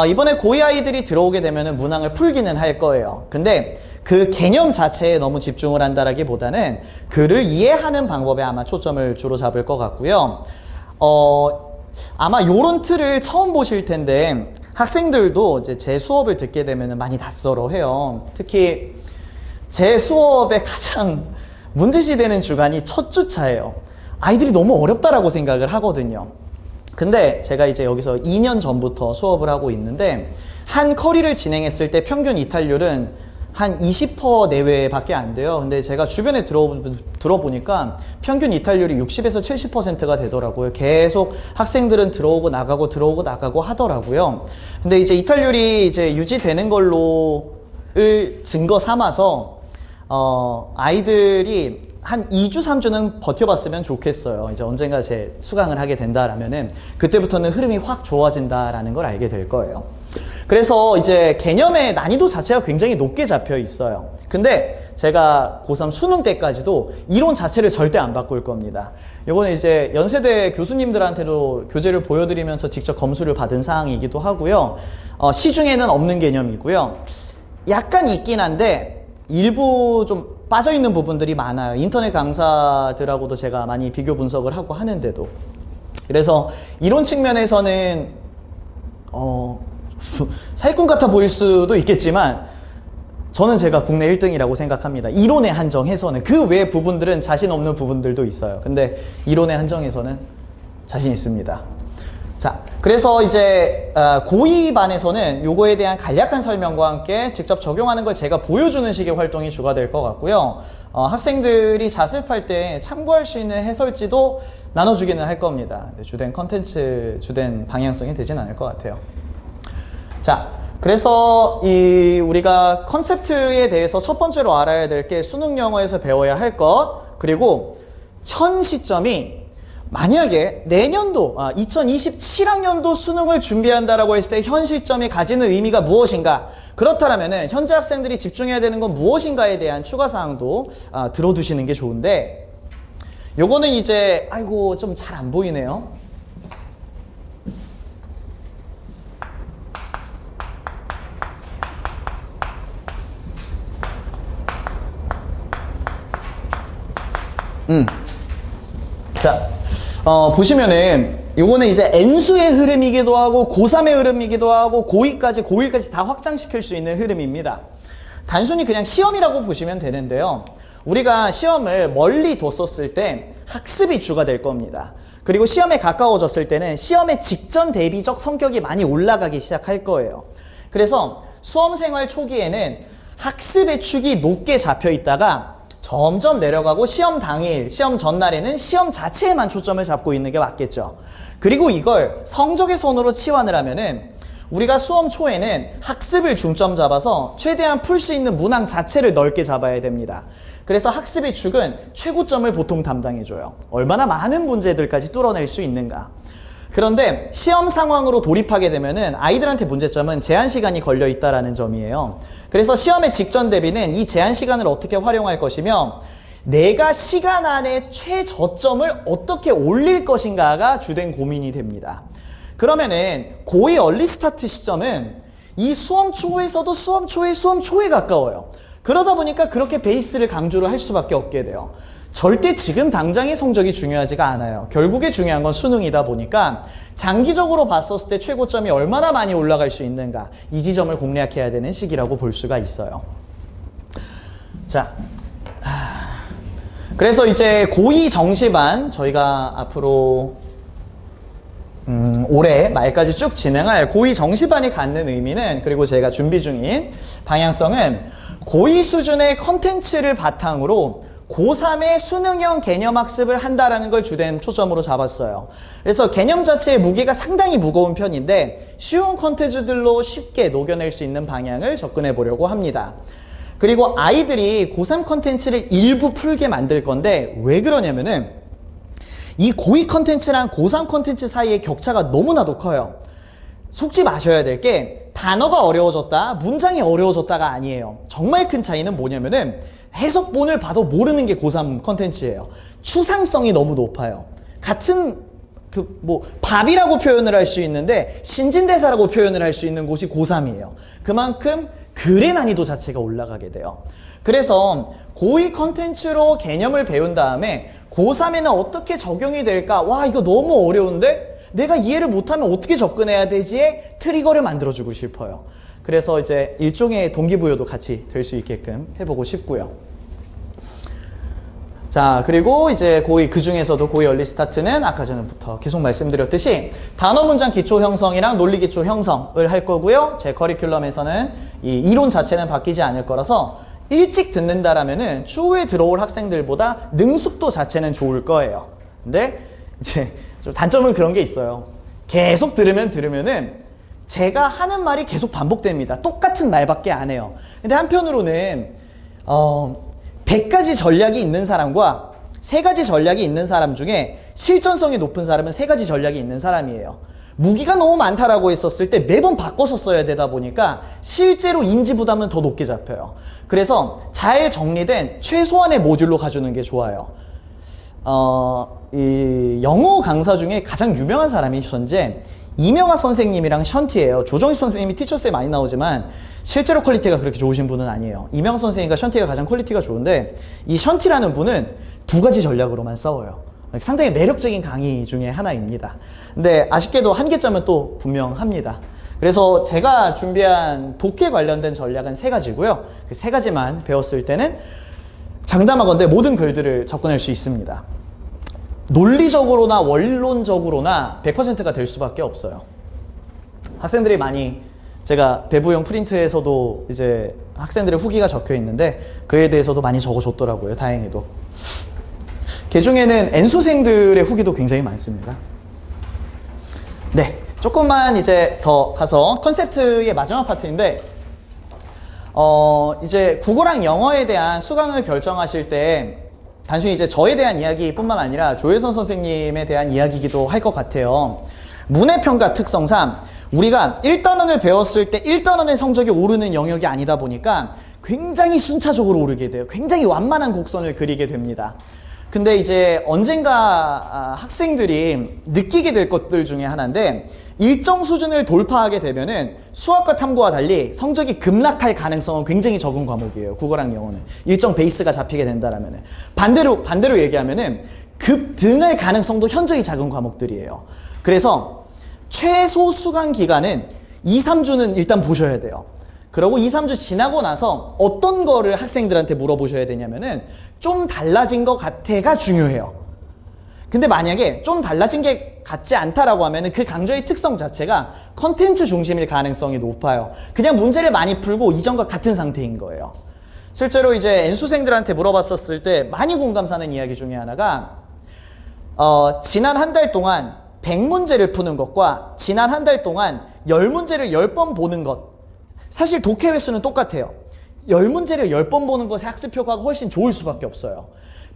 이번에 고2 아이들이 들어오게 되면은 문항을 풀기는 할 거예요. 근데 그 개념 자체에 너무 집중을 한다라기보다는 글을 이해하는 방법에 아마 초점을 주로 잡을 것 같고요. 아마 요런 틀을 처음 보실 텐데 학생들도 이제 제 수업을 듣게 되면은 많이 낯설어 해요. 특히 제 수업의 가장 문제시 되는 주간이 첫 주차예요. 아이들이 너무 어렵다라고 생각을 하거든요. 근데 제가 이제 여기서 2년 전부터 수업을 하고 있는데 한 커리를 진행했을 때 평균 이탈률은 한 20% 내외밖에 안 돼요. 근데 제가 주변에 들어보니까 평균 이탈률이 60에서 70%가 되더라고요. 계속 학생들은 들어오고 나가고 하더라고요. 근데 이제 이탈률이 이제 유지되는 걸로를 증거 삼아서 아이들이 한 2주, 3주는 버텨봤으면 좋겠어요. 이제 언젠가 제 수강을 하게 된다라면은 그때부터는 흐름이 확 좋아진다라는 걸 알게 될 거예요. 그래서 이제 개념의 난이도 자체가 굉장히 높게 잡혀 있어요. 근데 제가 고3 수능 때까지도 이론 자체를 절대 안 바꿀 겁니다. 요거는 이제 연세대 교수님들한테도 교재를 보여드리면서 직접 검수를 받은 사항이기도 하고요. 시중에는 없는 개념이고요. 약간 있긴 한데 일부 좀 빠져있는 부분들이 많아요. 인터넷 강사들하고도 제가 많이 비교 분석을 하고 하는데도. 그래서 이론 측면에서는 사기꾼 같아 보일 수도 있겠지만 저는 제가 국내 1등이라고 생각합니다. 이론에 한정해서는. 그 외 부분들은 자신 없는 부분들도 있어요. 근데 이론에 한정해서는 자신 있습니다. 자, 그래서 이제 고2반에서는 요거에 대한 간략한 설명과 함께 직접 적용하는 걸 제가 보여주는 식의 활동이 주가 될 것 같고요. 학생들이 자습할 때 참고할 수 있는 해설지도 나눠주기는 할 겁니다. 주된 컨텐츠, 주된 방향성이 되진 않을 것 같아요. 자, 그래서 우리가 컨셉트에 대해서 첫 번째로 알아야 될 게 수능 영어에서 배워야 할 것, 그리고 현 시점이 만약에 내년도 2027학년도 수능을 준비한다라고 했을 때 현 시점이 가지는 의미가 무엇인가, 그렇다면 현재 학생들이 집중해야 되는 건 무엇인가에 대한 추가 사항도 들어두시는 게 좋은데, 요거는 이제 아이고 좀 잘 안 보이네요. 자, 보시면은 요거는 이제 N수의 흐름이기도 하고 고3의 흐름이기도 하고 고2까지 고1까지 다 확장시킬 수 있는 흐름입니다. 단순히 그냥 시험이라고 보시면 되는데요. 우리가 시험을 멀리 뒀었을 때 학습이 주가 될 겁니다. 그리고 시험에 가까워졌을 때는 시험의 직전 대비적 성격이 많이 올라가기 시작할 거예요. 그래서 수험생활 초기에는 학습의 축이 높게 잡혀 있다가 점점 내려가고 시험 당일, 시험 전날에는 시험 자체에만 초점을 잡고 있는 게 맞겠죠. 그리고 이걸 성적의 선으로 치환을 하면은 우리가 수험 초에는 학습을 중점 잡아서 최대한 풀 수 있는 문항 자체를 넓게 잡아야 됩니다. 그래서 학습의 축은 최고점을 보통 담당해줘요. 얼마나 많은 문제들까지 뚫어낼 수 있는가. 그런데 시험 상황으로 돌입하게 되면은 아이들한테 문제점은 제한 시간이 걸려 있다라는 점이에요. 그래서 시험의 직전 대비는 이 제한 시간을 어떻게 활용할 것이며 내가 시간 안에 최저점을 어떻게 올릴 것인가가 주된 고민이 됩니다. 그러면은 고2 얼리 스타트 시점은 이 수험 초에서도 수험 초에 가까워요. 그러다 보니까 그렇게 베이스를 강조를 할 수밖에 없게 돼요. 절대 지금 당장의 성적이 중요하지가 않아요. 결국에 중요한 건 수능이다 보니까 장기적으로 봤었을 때 최고점이 얼마나 많이 올라갈 수 있는가, 이 지점을 공략해야 되는 시기라고 볼 수가 있어요. 자, 그래서 이제 고2 정시반 저희가 앞으로 올해 말까지 쭉 진행할 고2 정시반이 갖는 의미는, 그리고 제가 준비 중인 방향성은 고2 수준의 컨텐츠를 바탕으로 고3의 수능형 개념 학습을 한다라는 걸 주된 초점으로 잡았어요. 그래서 개념 자체의 무게가 상당히 무거운 편인데 쉬운 컨텐츠들로 쉽게 녹여낼 수 있는 방향을 접근해 보려고 합니다. 그리고 아이들이 고3 컨텐츠를 일부 풀게 만들 건데 왜 그러냐면은 이 고2 컨텐츠랑 고3 컨텐츠 사이의 격차가 너무나도 커요. 속지 마셔야 될 게 단어가 어려워졌다, 문장이 어려워졌다가 아니에요. 정말 큰 차이는 뭐냐면은 해석본을 봐도 모르는 게 고3 컨텐츠예요. 추상성이 너무 높아요. 같은 밥이라고 표현을 할 수 있는데 신진대사라고 표현을 할 수 있는 곳이 고3이에요. 그만큼 글의 난이도 자체가 올라가게 돼요. 그래서 고2 컨텐츠로 개념을 배운 다음에 고3에는 어떻게 적용이 될까? 와, 이거 너무 어려운데? 내가 이해를 못하면 어떻게 접근해야 되지의 트리거를 만들어주고 싶어요. 그래서 이제 일종의 동기부여도 같이 될 수 있게끔 해보고 싶고요. 자, 그리고 이제 고2 그 중에서도 고2 얼리 스타트는 아까 전부터 계속 말씀드렸듯이 단어 문장 기초 형성이랑 논리 기초 형성을 할 거고요. 제 커리큘럼에서는 이 이론 자체는 바뀌지 않을 거라서 일찍 듣는다라면은 추후에 들어올 학생들보다 능숙도 자체는 좋을 거예요. 근데 이제 좀 단점은 그런 게 있어요. 계속 들으면은 제가 하는 말이 계속 반복됩니다. 똑같은 말밖에 안 해요. 근데 한편으로는 100가지 전략이 있는 사람과 3가지 전략이 있는 사람 중에 실전성이 높은 사람은 3가지 전략이 있는 사람이에요. 무기가 너무 많다라고 했었을 때 매번 바꿔서 써야 되다 보니까 실제로 인지 부담은 더 높게 잡혀요. 그래서 잘 정리된 최소한의 모듈로 가주는 게 좋아요. 이 영어 강사 중에 가장 유명한 사람이 현재 이명하 선생님이랑 션티예요. 조정희 선생님이 티처스에 많이 나오지만 실제로 퀄리티가 그렇게 좋으신 분은 아니에요. 이명하 선생님과 션티가 가장 퀄리티가 좋은데 이 션티라는 분은 2가지 전략으로만 싸워요. 상당히 매력적인 강의 중에 하나입니다. 근데 아쉽게도 한계점은 또 분명합니다. 그래서 제가 준비한 독해 관련된 전략은 3가지고요. 그 3가지만 배웠을 때는 장담하건대 모든 글들을 접근할 수 있습니다. 논리적으로나 원론적으로나 100%가 될 수밖에 없어요. 학생들이 많이 제가 배부형 프린트에서도 이제 학생들의 후기가 적혀 있는데 그에 대해서도 많이 적어줬더라고요. 다행히도. 그 중에는 N수생들의 후기도 굉장히 많습니다. 네, 조금만 이제 더 가서 컨셉트의 마지막 파트인데 이제 국어랑 영어에 대한 수강을 결정하실 때 단순히 이제 저에 대한 이야기뿐만 아니라 조혜선 선생님에 대한 이야기이기도 할 것 같아요. 문해평가 특성상 우리가 1단원을 배웠을 때 1단원의 성적이 오르는 영역이 아니다 보니까 굉장히 순차적으로 오르게 돼요. 굉장히 완만한 곡선을 그리게 됩니다. 근데 이제 언젠가 학생들이 느끼게 될 것들 중에 하나인데 일정 수준을 돌파하게 되면은 수학과 탐구와 달리 성적이 급락할 가능성은 굉장히 적은 과목이에요. 국어랑 영어는. 일정 베이스가 잡히게 된다라면은. 반대로 얘기하면은 급등할 가능성도 현저히 작은 과목들이에요. 그래서 최소 수강 기간은 2, 3주는 일단 보셔야 돼요. 그리고 2, 3주 지나고 나서 어떤 거를 학생들한테 물어보셔야 되냐면은 좀 달라진 것 같아가 중요해요. 근데 만약에 좀 달라진 게 같지 않다라고 하면은 그 강좌의 특성 자체가 컨텐츠 중심일 가능성이 높아요. 그냥 문제를 많이 풀고 이전과 같은 상태인 거예요. 실제로 이제 N수생들한테 물어봤었을 때 많이 공감 사는 이야기 중에 하나가 지난 한 달 동안 100문제를 푸는 것과 지난 한 달 동안 10문제를 10번 보는 것, 사실 독해 횟수는 똑같아요. 10문제를 10번 보는 것의 학습 효과가 훨씬 좋을 수밖에 없어요.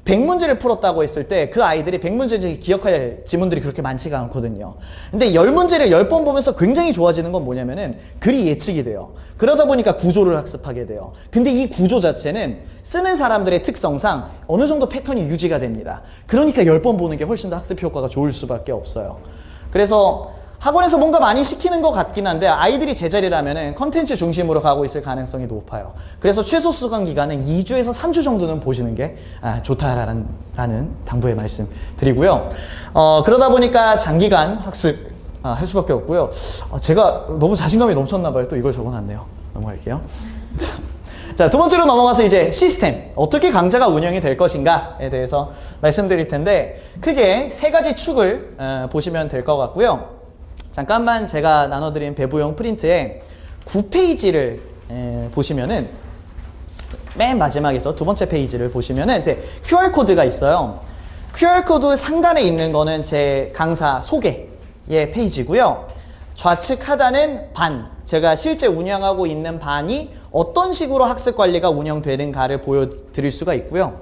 100문제를 풀었다고 했을 때 그 아이들이 100문제를 기억할 지문들이 그렇게 많지가 않거든요. 근데 10문제를 10번 보면서 굉장히 좋아지는 건 뭐냐면은 글이 예측이 돼요. 그러다 보니까 구조를 학습하게 돼요. 근데 이 구조 자체는 쓰는 사람들의 특성상 어느 정도 패턴이 유지가 됩니다. 그러니까 10번 보는 게 훨씬 더 학습 효과가 좋을 수밖에 없어요. 그래서 학원에서 뭔가 많이 시키는 것 같긴 한데 아이들이 제자리라면은 컨텐츠 중심으로 가고 있을 가능성이 높아요. 그래서 최소 수강 기간은 2주에서 3주 정도는 보시는 게 좋다라는 당부의 말씀 드리고요. 그러다 보니까 장기간 학습 할 수밖에 없고요. 제가 너무 자신감이 넘쳤나 봐요. 또 이걸 적어놨네요. 넘어갈게요. 자, 두 번째로 넘어가서 이제 시스템, 어떻게 강좌가 운영이 될 것인가에 대해서 말씀드릴 텐데 크게 3가지 축을 보시면 될 것 같고요. 잠깐만 제가 나눠드린 배부용 프린트에 9페이지를 보시면은 맨 마지막에서 두 번째 페이지를 보시면은 이제 QR코드가 있어요. QR코드 상단에 있는 거는 제 강사 소개의 페이지고요. 좌측 하단은 반, 제가 실제 운영하고 있는 반이 어떤 식으로 학습 관리가 운영되는가를 보여드릴 수가 있고요.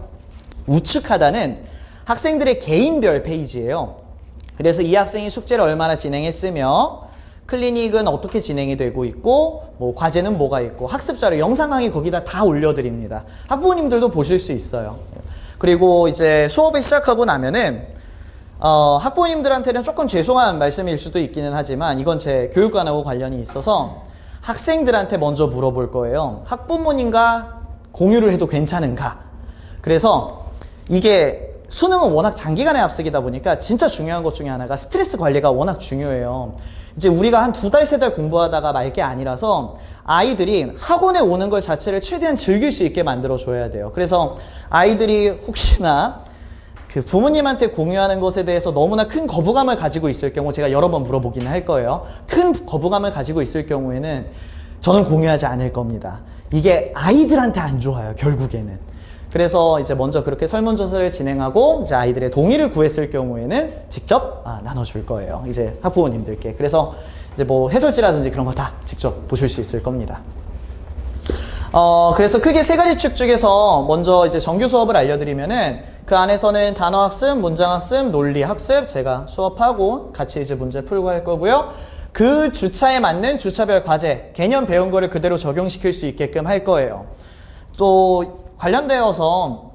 우측 하단은 학생들의 개인별 페이지예요. 그래서 이 학생이 숙제를 얼마나 진행했으며 클리닉은 어떻게 진행이 되고 있고 뭐 과제는 뭐가 있고 학습자료 영상 강의 거기다 다 올려드립니다. 학부모님들도 보실 수 있어요. 그리고 이제 수업을 시작하고 나면은 학부모님들한테는 조금 죄송한 말씀일 수도 있기는 하지만 이건 제 교육관하고 관련이 있어서 학생들한테 먼저 물어볼 거예요. 학부모님과 공유를 해도 괜찮은가? 그래서 이게 수능은 워낙 장기간의 합격이다 보니까 진짜 중요한 것 중에 하나가 스트레스 관리가 워낙 중요해요. 이제 우리가 한 2달, 3달 공부하다가 말 게 아니라서 아이들이 학원에 오는 것 자체를 최대한 즐길 수 있게 만들어줘야 돼요. 그래서 아이들이 혹시나 그 부모님한테 공유하는 것에 대해서 너무나 큰 거부감을 가지고 있을 경우 제가 여러 번 물어보긴 할 거예요. 큰 거부감을 가지고 있을 경우에는 저는 공유하지 않을 겁니다. 이게 아이들한테 안 좋아요, 결국에는. 그래서 이제 먼저 그렇게 설문조사를 진행하고 이제 아이들의 동의를 구했을 경우에는 직접 나눠줄 거예요. 이제 학부모님들께. 그래서 이제 뭐 해설지라든지 그런 거 다 직접 보실 수 있을 겁니다. 그래서 크게 세 가지 축 중에서 먼저 이제 정규 수업을 알려드리면은 그 안에서는 단어 학습, 문장 학습, 논리 학습 제가 수업하고 같이 이제 문제 풀고 할 거고요. 그 주차에 맞는 주차별 과제, 개념 배운 거를 그대로 적용시킬 수 있게끔 할 거예요. 또 관련되어서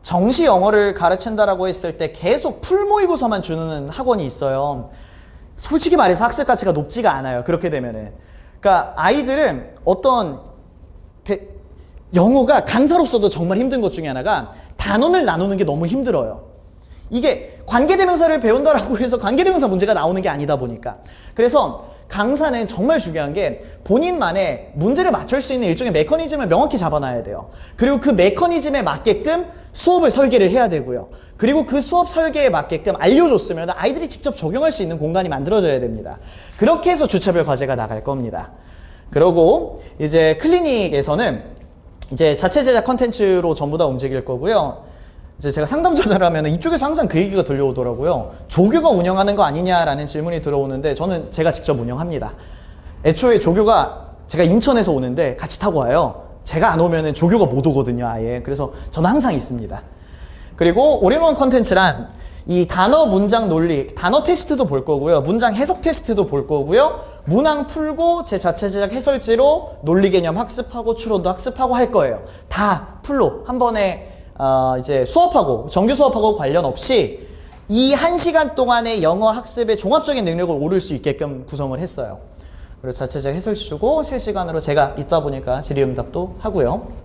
정시 영어를 가르친다라고 했을 때 계속 풀모의고서만 주는 학원이 있어요. 솔직히 말해서 학습 가치가 높지가 않아요. 그렇게 되면은. 그러니까 아이들은 어떤 영어가 강사로서도 정말 힘든 것 중에 하나가 단원을 나누는 게 너무 힘들어요. 이게 관계대명사를 배운다라고 해서 관계대명사 문제가 나오는 게 아니다 보니까. 그래서 강사는 정말 중요한 게 본인만의 문제를 맞출 수 있는 일종의 메커니즘을 명확히 잡아놔야 돼요. 그리고 그 메커니즘에 맞게끔 수업을 설계를 해야 되고요. 그리고 그 수업 설계에 맞게끔 알려줬으면 아이들이 직접 적용할 수 있는 공간이 만들어져야 됩니다. 그렇게 해서 주차별 과제가 나갈 겁니다. 그리고 이제 클리닉에서는 이제 자체 제작 컨텐츠로 전부 다 움직일 거고요. 이제 제가 상담 전화를 하면 이쪽에서 항상 그 얘기가 들려오더라고요. 조교가 운영하는 거 아니냐라는 질문이 들어오는데 저는 제가 직접 운영합니다. 애초에 조교가 제가 인천에서 오는데 같이 타고 와요. 제가 안 오면은 조교가 못 오거든요, 아예. 그래서 저는 항상 있습니다. 그리고 올인원 컨텐츠란 이 단어, 문장, 논리, 단어 테스트도 볼 거고요. 문장 해석 테스트도 볼 거고요. 문항 풀고 제 자체 제작 해설지로 논리 개념 학습하고 추론도 학습하고 할 거예요. 다 풀로 한 번에 이제 수업하고 정규 수업하고 관련 없이 이 1시간 동안의 영어 학습의 종합적인 능력을 오를 수 있게끔 구성을 했어요. 그리고 자체 제작 해설지 주고 실시간으로 제가 있다 보니까 질의응답도 하고요.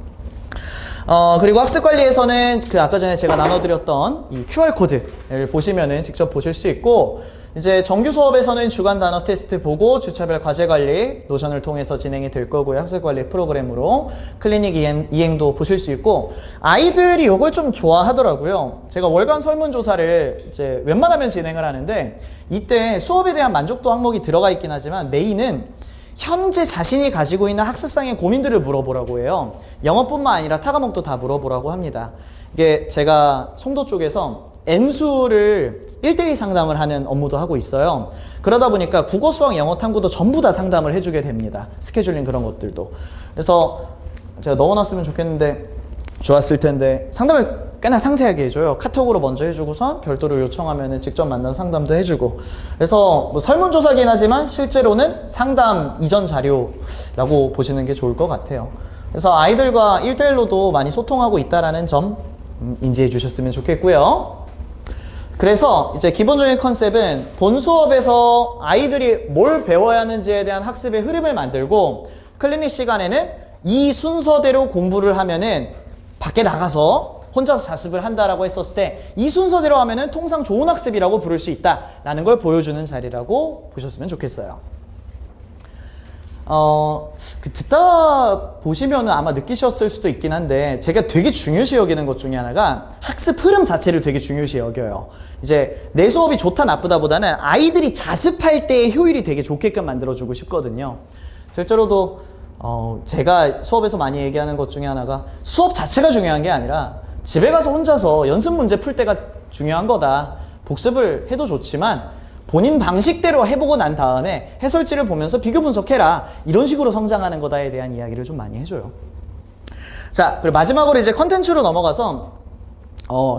그리고 학습관리에서는 그 아까 전에 제가 나눠드렸던 이 QR코드를 보시면은 직접 보실 수 있고, 이제 정규 수업에서는 주간 단어 테스트 보고 주차별 과제 관리 노션을 통해서 진행이 될 거고요. 학습관리 프로그램으로 클리닉 이행도 보실 수 있고, 아이들이 이걸 좀 좋아하더라고요. 제가 월간 설문조사를 이제 웬만하면 진행을 하는데 이때 수업에 대한 만족도 항목이 들어가 있긴 하지만 메인은 현재 자신이 가지고 있는 학습상의 고민들을 물어보라고 해요. 영어뿐만 아니라 타 과목도 다 물어보라고 합니다. 이게 제가 송도 쪽에서 N수를 1대1 상담을 하는 업무도 하고 있어요. 그러다 보니까 국어, 수학, 영어, 탐구도 전부 다 상담을 해주게 됩니다. 스케줄링 그런 것들도. 그래서 제가 넣어놨으면 좋겠는데 좋았을 텐데 상담을 꽤나 상세하게 해줘요. 카톡으로 먼저 해주고선 별도로 요청하면 직접 만나서 상담도 해주고. 그래서 뭐 설문조사긴 하지만 실제로는 상담 이전 자료라고 보시는 게 좋을 것 같아요. 그래서 아이들과 1대1로도 많이 소통하고 있다는 점 인지해 주셨으면 좋겠고요. 그래서 이제 기본적인 컨셉은 본 수업에서 아이들이 뭘 배워야 하는지에 대한 학습의 흐름을 만들고, 클리닉 시간에는 이 순서대로 공부를 하면은 밖에 나가서 혼자서 자습을 한다라고 했었을 때 이 순서대로 하면은 통상 좋은 학습이라고 부를 수 있다라는 걸 보여주는 자리라고 보셨으면 좋겠어요. 듣다 보시면은 아마 느끼셨을 수도 있긴 한데, 제가 되게 중요시 여기는 것 중에 하나가 학습 흐름 자체를 되게 중요시 여겨요. 이제 내 수업이 좋다 나쁘다 보다는 아이들이 자습할 때의 효율이 되게 좋게끔 만들어주고 싶거든요. 실제로도 제가 수업에서 많이 얘기하는 것 중에 하나가 수업 자체가 중요한 게 아니라 집에 가서 혼자서 연습 문제 풀 때가 중요한 거다. 복습을 해도 좋지만 본인 방식대로 해보고 난 다음에 해설지를 보면서 비교 분석해라. 이런 식으로 성장하는 거다에 대한 이야기를 좀 많이 해줘요. 자, 그리고 마지막으로 이제 컨텐츠로 넘어가서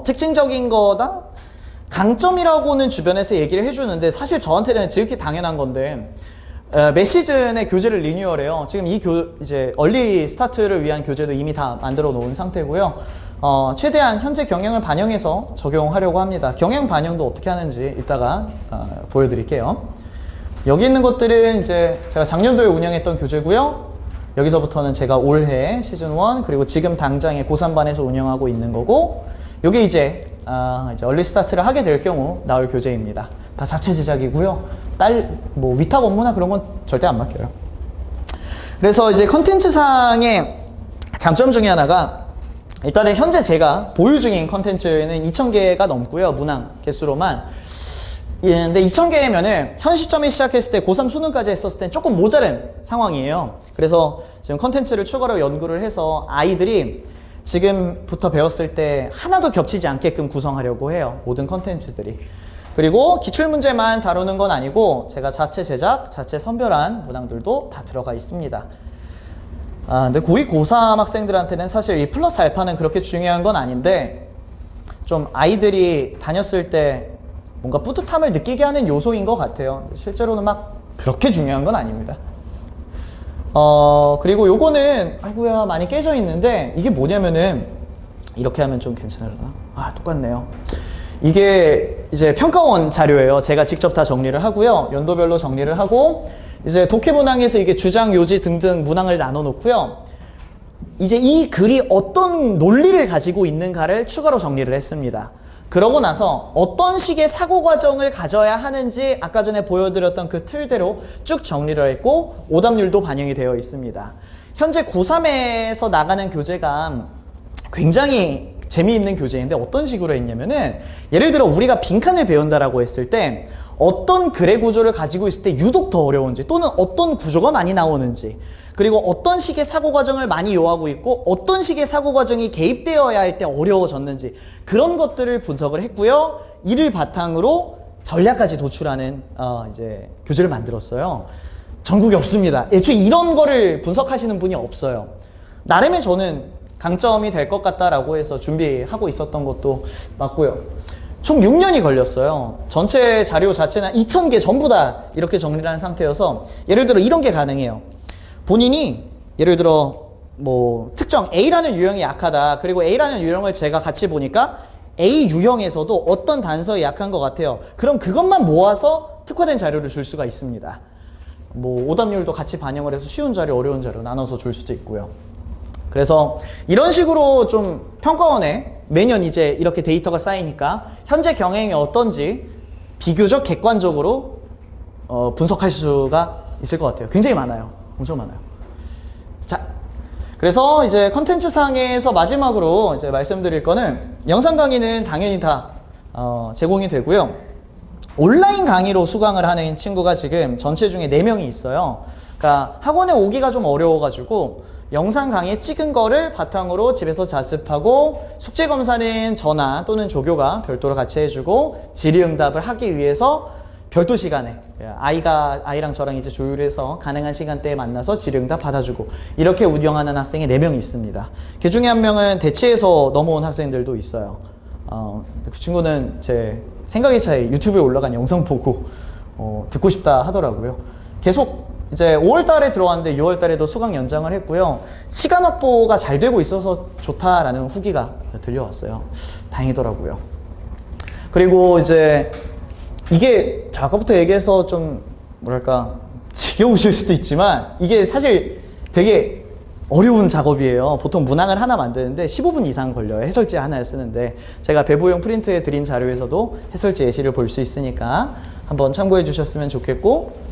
특징적인 거다? 강점이라고는 주변에서 얘기를 해주는데 사실 저한테는 지극히 당연한 건데, 매 시즌의 교재를 리뉴얼해요. 지금 이제 얼리 스타트를 위한 교재도 이미 다 만들어 놓은 상태고요. 최대한 현재 경향을 반영해서 적용하려고 합니다. 경향 반영도 어떻게 하는지 이따가 보여드릴게요. 여기 있는 것들은 이제 제가 작년도에 운영했던 교재고요. 여기서부터는 제가 올해 시즌 1 그리고 지금 당장에 고3반에서 운영하고 있는 거고, 이게 이제 얼리 스타트를 하게 될 경우 나올 교재입니다. 다 자체 제작이고요. 뭐 위탁 업무나 그런 건 절대 안 맡겨요. 그래서 이제 컨텐츠상의 장점 중에 하나가, 일단은 현재 제가 보유 중인 컨텐츠는 2,000개가 넘고요. 문항 개수로만. 근데 2,000개면은 현 시점에 시작했을 때 고3 수능까지 했었을 때 조금 모자란 상황이에요. 그래서 지금 컨텐츠를 추가로 연구를 해서 아이들이 지금부터 배웠을 때 하나도 겹치지 않게끔 구성하려고 해요. 모든 컨텐츠들이. 그리고 기출문제만 다루는 건 아니고 제가 자체 제작, 자체 선별한 문항들도 다 들어가 있습니다. 근데 고2, 고3 학생들한테는 사실 이 플러스 알파는 그렇게 중요한 건 아닌데 좀 아이들이 다녔을 때 뭔가 뿌듯함을 느끼게 하는 요소인 것 같아요. 실제로는 막 그렇게 중요한 건 아닙니다. 그리고 요거는 아이고야 많이 깨져 있는데 이게 뭐냐면은 이렇게 하면 좀 괜찮을라나? 똑같네요. 이게 이제 평가원 자료예요. 제가 직접 다 정리를 하고요. 연도별로 정리를 하고 이제 독해 문항에서 이게 주장, 요지 등등 문항을 나눠 놓고요. 이제 이 글이 어떤 논리를 가지고 있는가를 추가로 정리를 했습니다. 그러고 나서 어떤 식의 사고 과정을 가져야 하는지 아까 전에 보여드렸던 그 틀대로 쭉 정리를 했고 오답률도 반영이 되어 있습니다. 현재 고3에서 나가는 교재가 굉장히 재미있는 교재인데 어떤 식으로 했냐면은 예를 들어 우리가 빈칸을 배운다라고 했을 때 어떤 글의 구조를 가지고 있을 때 유독 더 어려운지 또는 어떤 구조가 많이 나오는지 그리고 어떤 식의 사고 과정을 많이 요하고 있고 어떤 식의 사고 과정이 개입되어야 할 때 어려워졌는지 그런 것들을 분석을 했고요. 이를 바탕으로 전략까지 도출하는 이제 교재를 만들었어요. 전국에 없습니다. 애초에 이런 거를 분석하시는 분이 없어요. 나름의 저는 강점이 될 것 같다라고 해서 준비하고 있었던 것도 맞고요. 총 6년이 걸렸어요. 전체 자료 자체는 2,000개 전부 다 이렇게 정리를 한 상태여서 예를 들어 이런 게 가능해요. 본인이 예를 들어 뭐 특정 A라는 유형이 약하다. 그리고 A라는 유형을 제가 같이 보니까 A 유형에서도 어떤 단서에 약한 것 같아요. 그럼 그것만 모아서 특화된 자료를 줄 수가 있습니다. 뭐 오답률도 같이 반영을 해서 쉬운 자료, 어려운 자료 나눠서 줄 수도 있고요. 그래서 이런 식으로 좀 평가원에 매년 이제 이렇게 데이터가 쌓이니까 현재 경향이 어떤지 비교적 객관적으로 분석할 수가 있을 것 같아요. 굉장히 많아요. 엄청 많아요. 자, 그래서 이제 컨텐츠 상에서 마지막으로 이제 말씀드릴 거는 영상 강의는 당연히 다 제공이 되고요. 온라인 강의로 수강을 하는 친구가 지금 전체 중에 4명이 있어요. 그러니까 학원에 오기가 좀 어려워가지고 영상 강의 찍은 거를 바탕으로 집에서 자습하고 숙제 검사는 저나 또는 조교가 별도로 같이 해주고 질의응답을 하기 위해서 별도 시간에 아이랑 저랑 이제 조율해서 가능한 시간대에 만나서 질의응답 받아주고 이렇게 운영하는 학생이 4명이 있습니다. 그 중에 한 명은 대치에서 넘어온 학생들도 있어요. 그 친구는 제 생각의 차이 유튜브에 올라간 영상 보고 듣고 싶다 하더라고요. 계속 이제 5월 달에 들어왔는데 6월 달에도 수강 연장을 했고요. 시간 확보가 잘 되고 있어서 좋다라는 후기가 들려왔어요. 다행이더라고요. 그리고 이제 이게 아까부터 얘기해서 좀 뭐랄까 지겨우실 수도 있지만 이게 사실 되게 어려운 작업이에요. 보통 문항을 하나 만드는데 15분 이상 걸려요. 해설지 하나를 쓰는데 제가 배부용 프린트해 드린 자료에서도 해설지 예시를 볼 수 있으니까 한번 참고해 주셨으면 좋겠고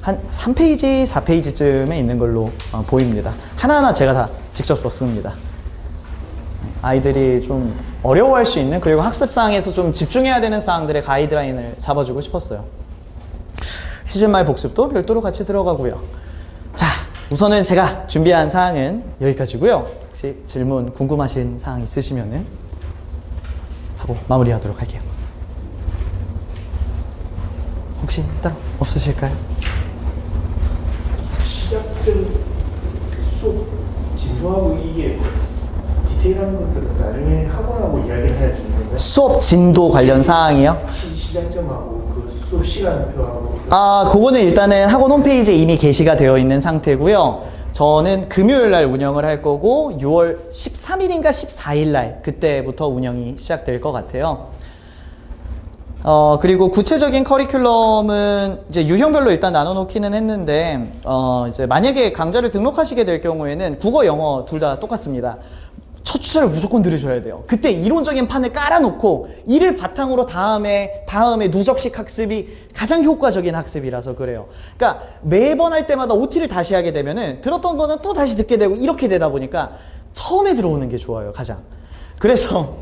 한 3페이지, 4페이지쯤에 있는 걸로 보입니다. 하나하나 제가 다 직접 썼습니다. 아이들이 좀 어려워할 수 있는 그리고 학습상에서 좀 집중해야 되는 사항들의 가이드라인을 잡아주고 싶었어요. 시즌 말 복습도 별도로 같이 들어가고요. 자, 우선은 제가 준비한 사항은 여기까지고요. 혹시 질문 궁금하신 사항 있으시면은 하고 마무리하도록 할게요. 혹시 따로 없으실까요?
시작점 수업 진도하고 이게 디테일한 것들은 나중에 학원하고 이야기를 해야 되는 건가요?
수업 진도 관련 사항이요?
시작점하고 그 수업 시간표하고
그거는 일단은 학원 홈페이지에 이미 게시가 되어 있는 상태고요. 저는 금요일 날 운영을 할 거고 6월 13일인가 14일 날 그때부터 운영이 시작될 것 같아요. 그리고 구체적인 커리큘럼은 이제 유형별로 일단 나눠놓기는 했는데, 이제 만약에 강좌를 등록하시게 될 경우에는 국어, 영어 둘 다 똑같습니다. 첫 주차를 무조건 들으셔야 돼요. 그때 이론적인 판을 깔아놓고 이를 바탕으로 다음에 누적식 학습이 가장 효과적인 학습이라서 그래요. 그러니까 매번 할 때마다 OT를 다시 하게 되면은 들었던 거는 또 다시 듣게 되고 이렇게 되다 보니까 처음에 들어오는 게 좋아요, 가장. 그래서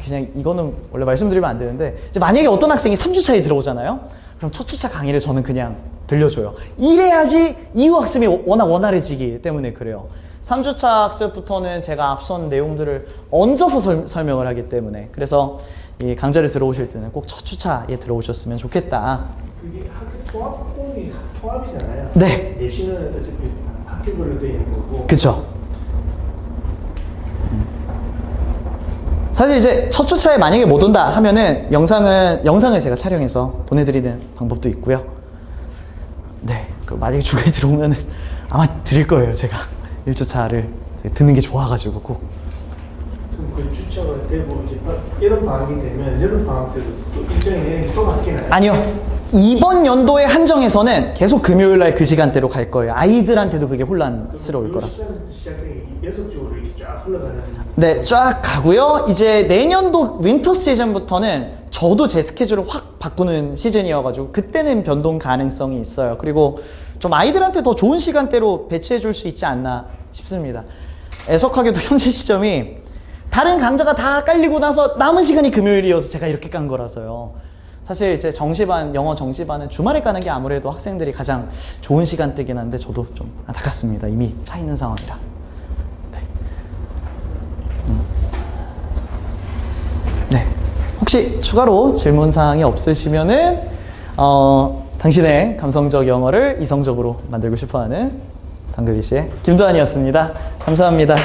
그냥 이거는 원래 말씀드리면 안 되는데 이제 만약에 어떤 학생이 3주차에 들어오잖아요. 그럼 첫 주차 강의를 저는 그냥 들려줘요. 이래야지 이후 학습이 워낙 원활해지기 때문에 그래요. 3주차 학습부터는 제가 앞선 내용들을 얹어서 설명을 하기 때문에 그래서 이 강좌를 들어오실 때는 꼭 첫 주차에 들어오셨으면 좋겠다.
그게 학교 통합이 통합이잖아요.
네.
내신은 어차피 학교별로 되어 있는 거고.
그쵸. 사실 이제 첫 주차에 만약에 못 온다 하면은 영상을 제가 촬영해서 보내드리는 방법도 있고요. 네, 만약에 중간에 들어오면은 아마 드릴 거예요. 제가 1주차를 듣는 게 좋아가지고 꼭.
그럼 그 주차가 되고 이제 여름 방학이 되면 여름 방학 때도 또 일정이 내는 게또 바뀌나요?
아니요. 이번 연도에 한정해서는 계속 금요일 날 그 시간대로 갈 거예요. 아이들한테도 그게 혼란스러울 거라서.
시간부터 시작되는 연속적으로 이렇게 쫙 흘러가는.
네, 쫙 가고요. 이제 내년도 윈터 시즌부터는 저도 제 스케줄을 확 바꾸는 시즌이어가지고 그때는 변동 가능성이 있어요. 그리고 좀 아이들한테 더 좋은 시간대로 배치해 줄 수 있지 않나 싶습니다. 애석하게도 현재 시점이 다른 강좌가 다 깔리고 나서 남은 시간이 금요일이어서 제가 이렇게 깐 거라서요. 사실 이제 정시반, 영어 정시반은 주말에 가는 게 아무래도 학생들이 가장 좋은 시간대긴 한데 저도 좀 안타깝습니다. 이미 차 있는 상황이라. 네. 네. 혹시 추가로 질문사항이 없으시면은 당신의 감성적 영어를 이성적으로 만들고 싶어하는 당근이씨의 김도환이었습니다. 감사합니다.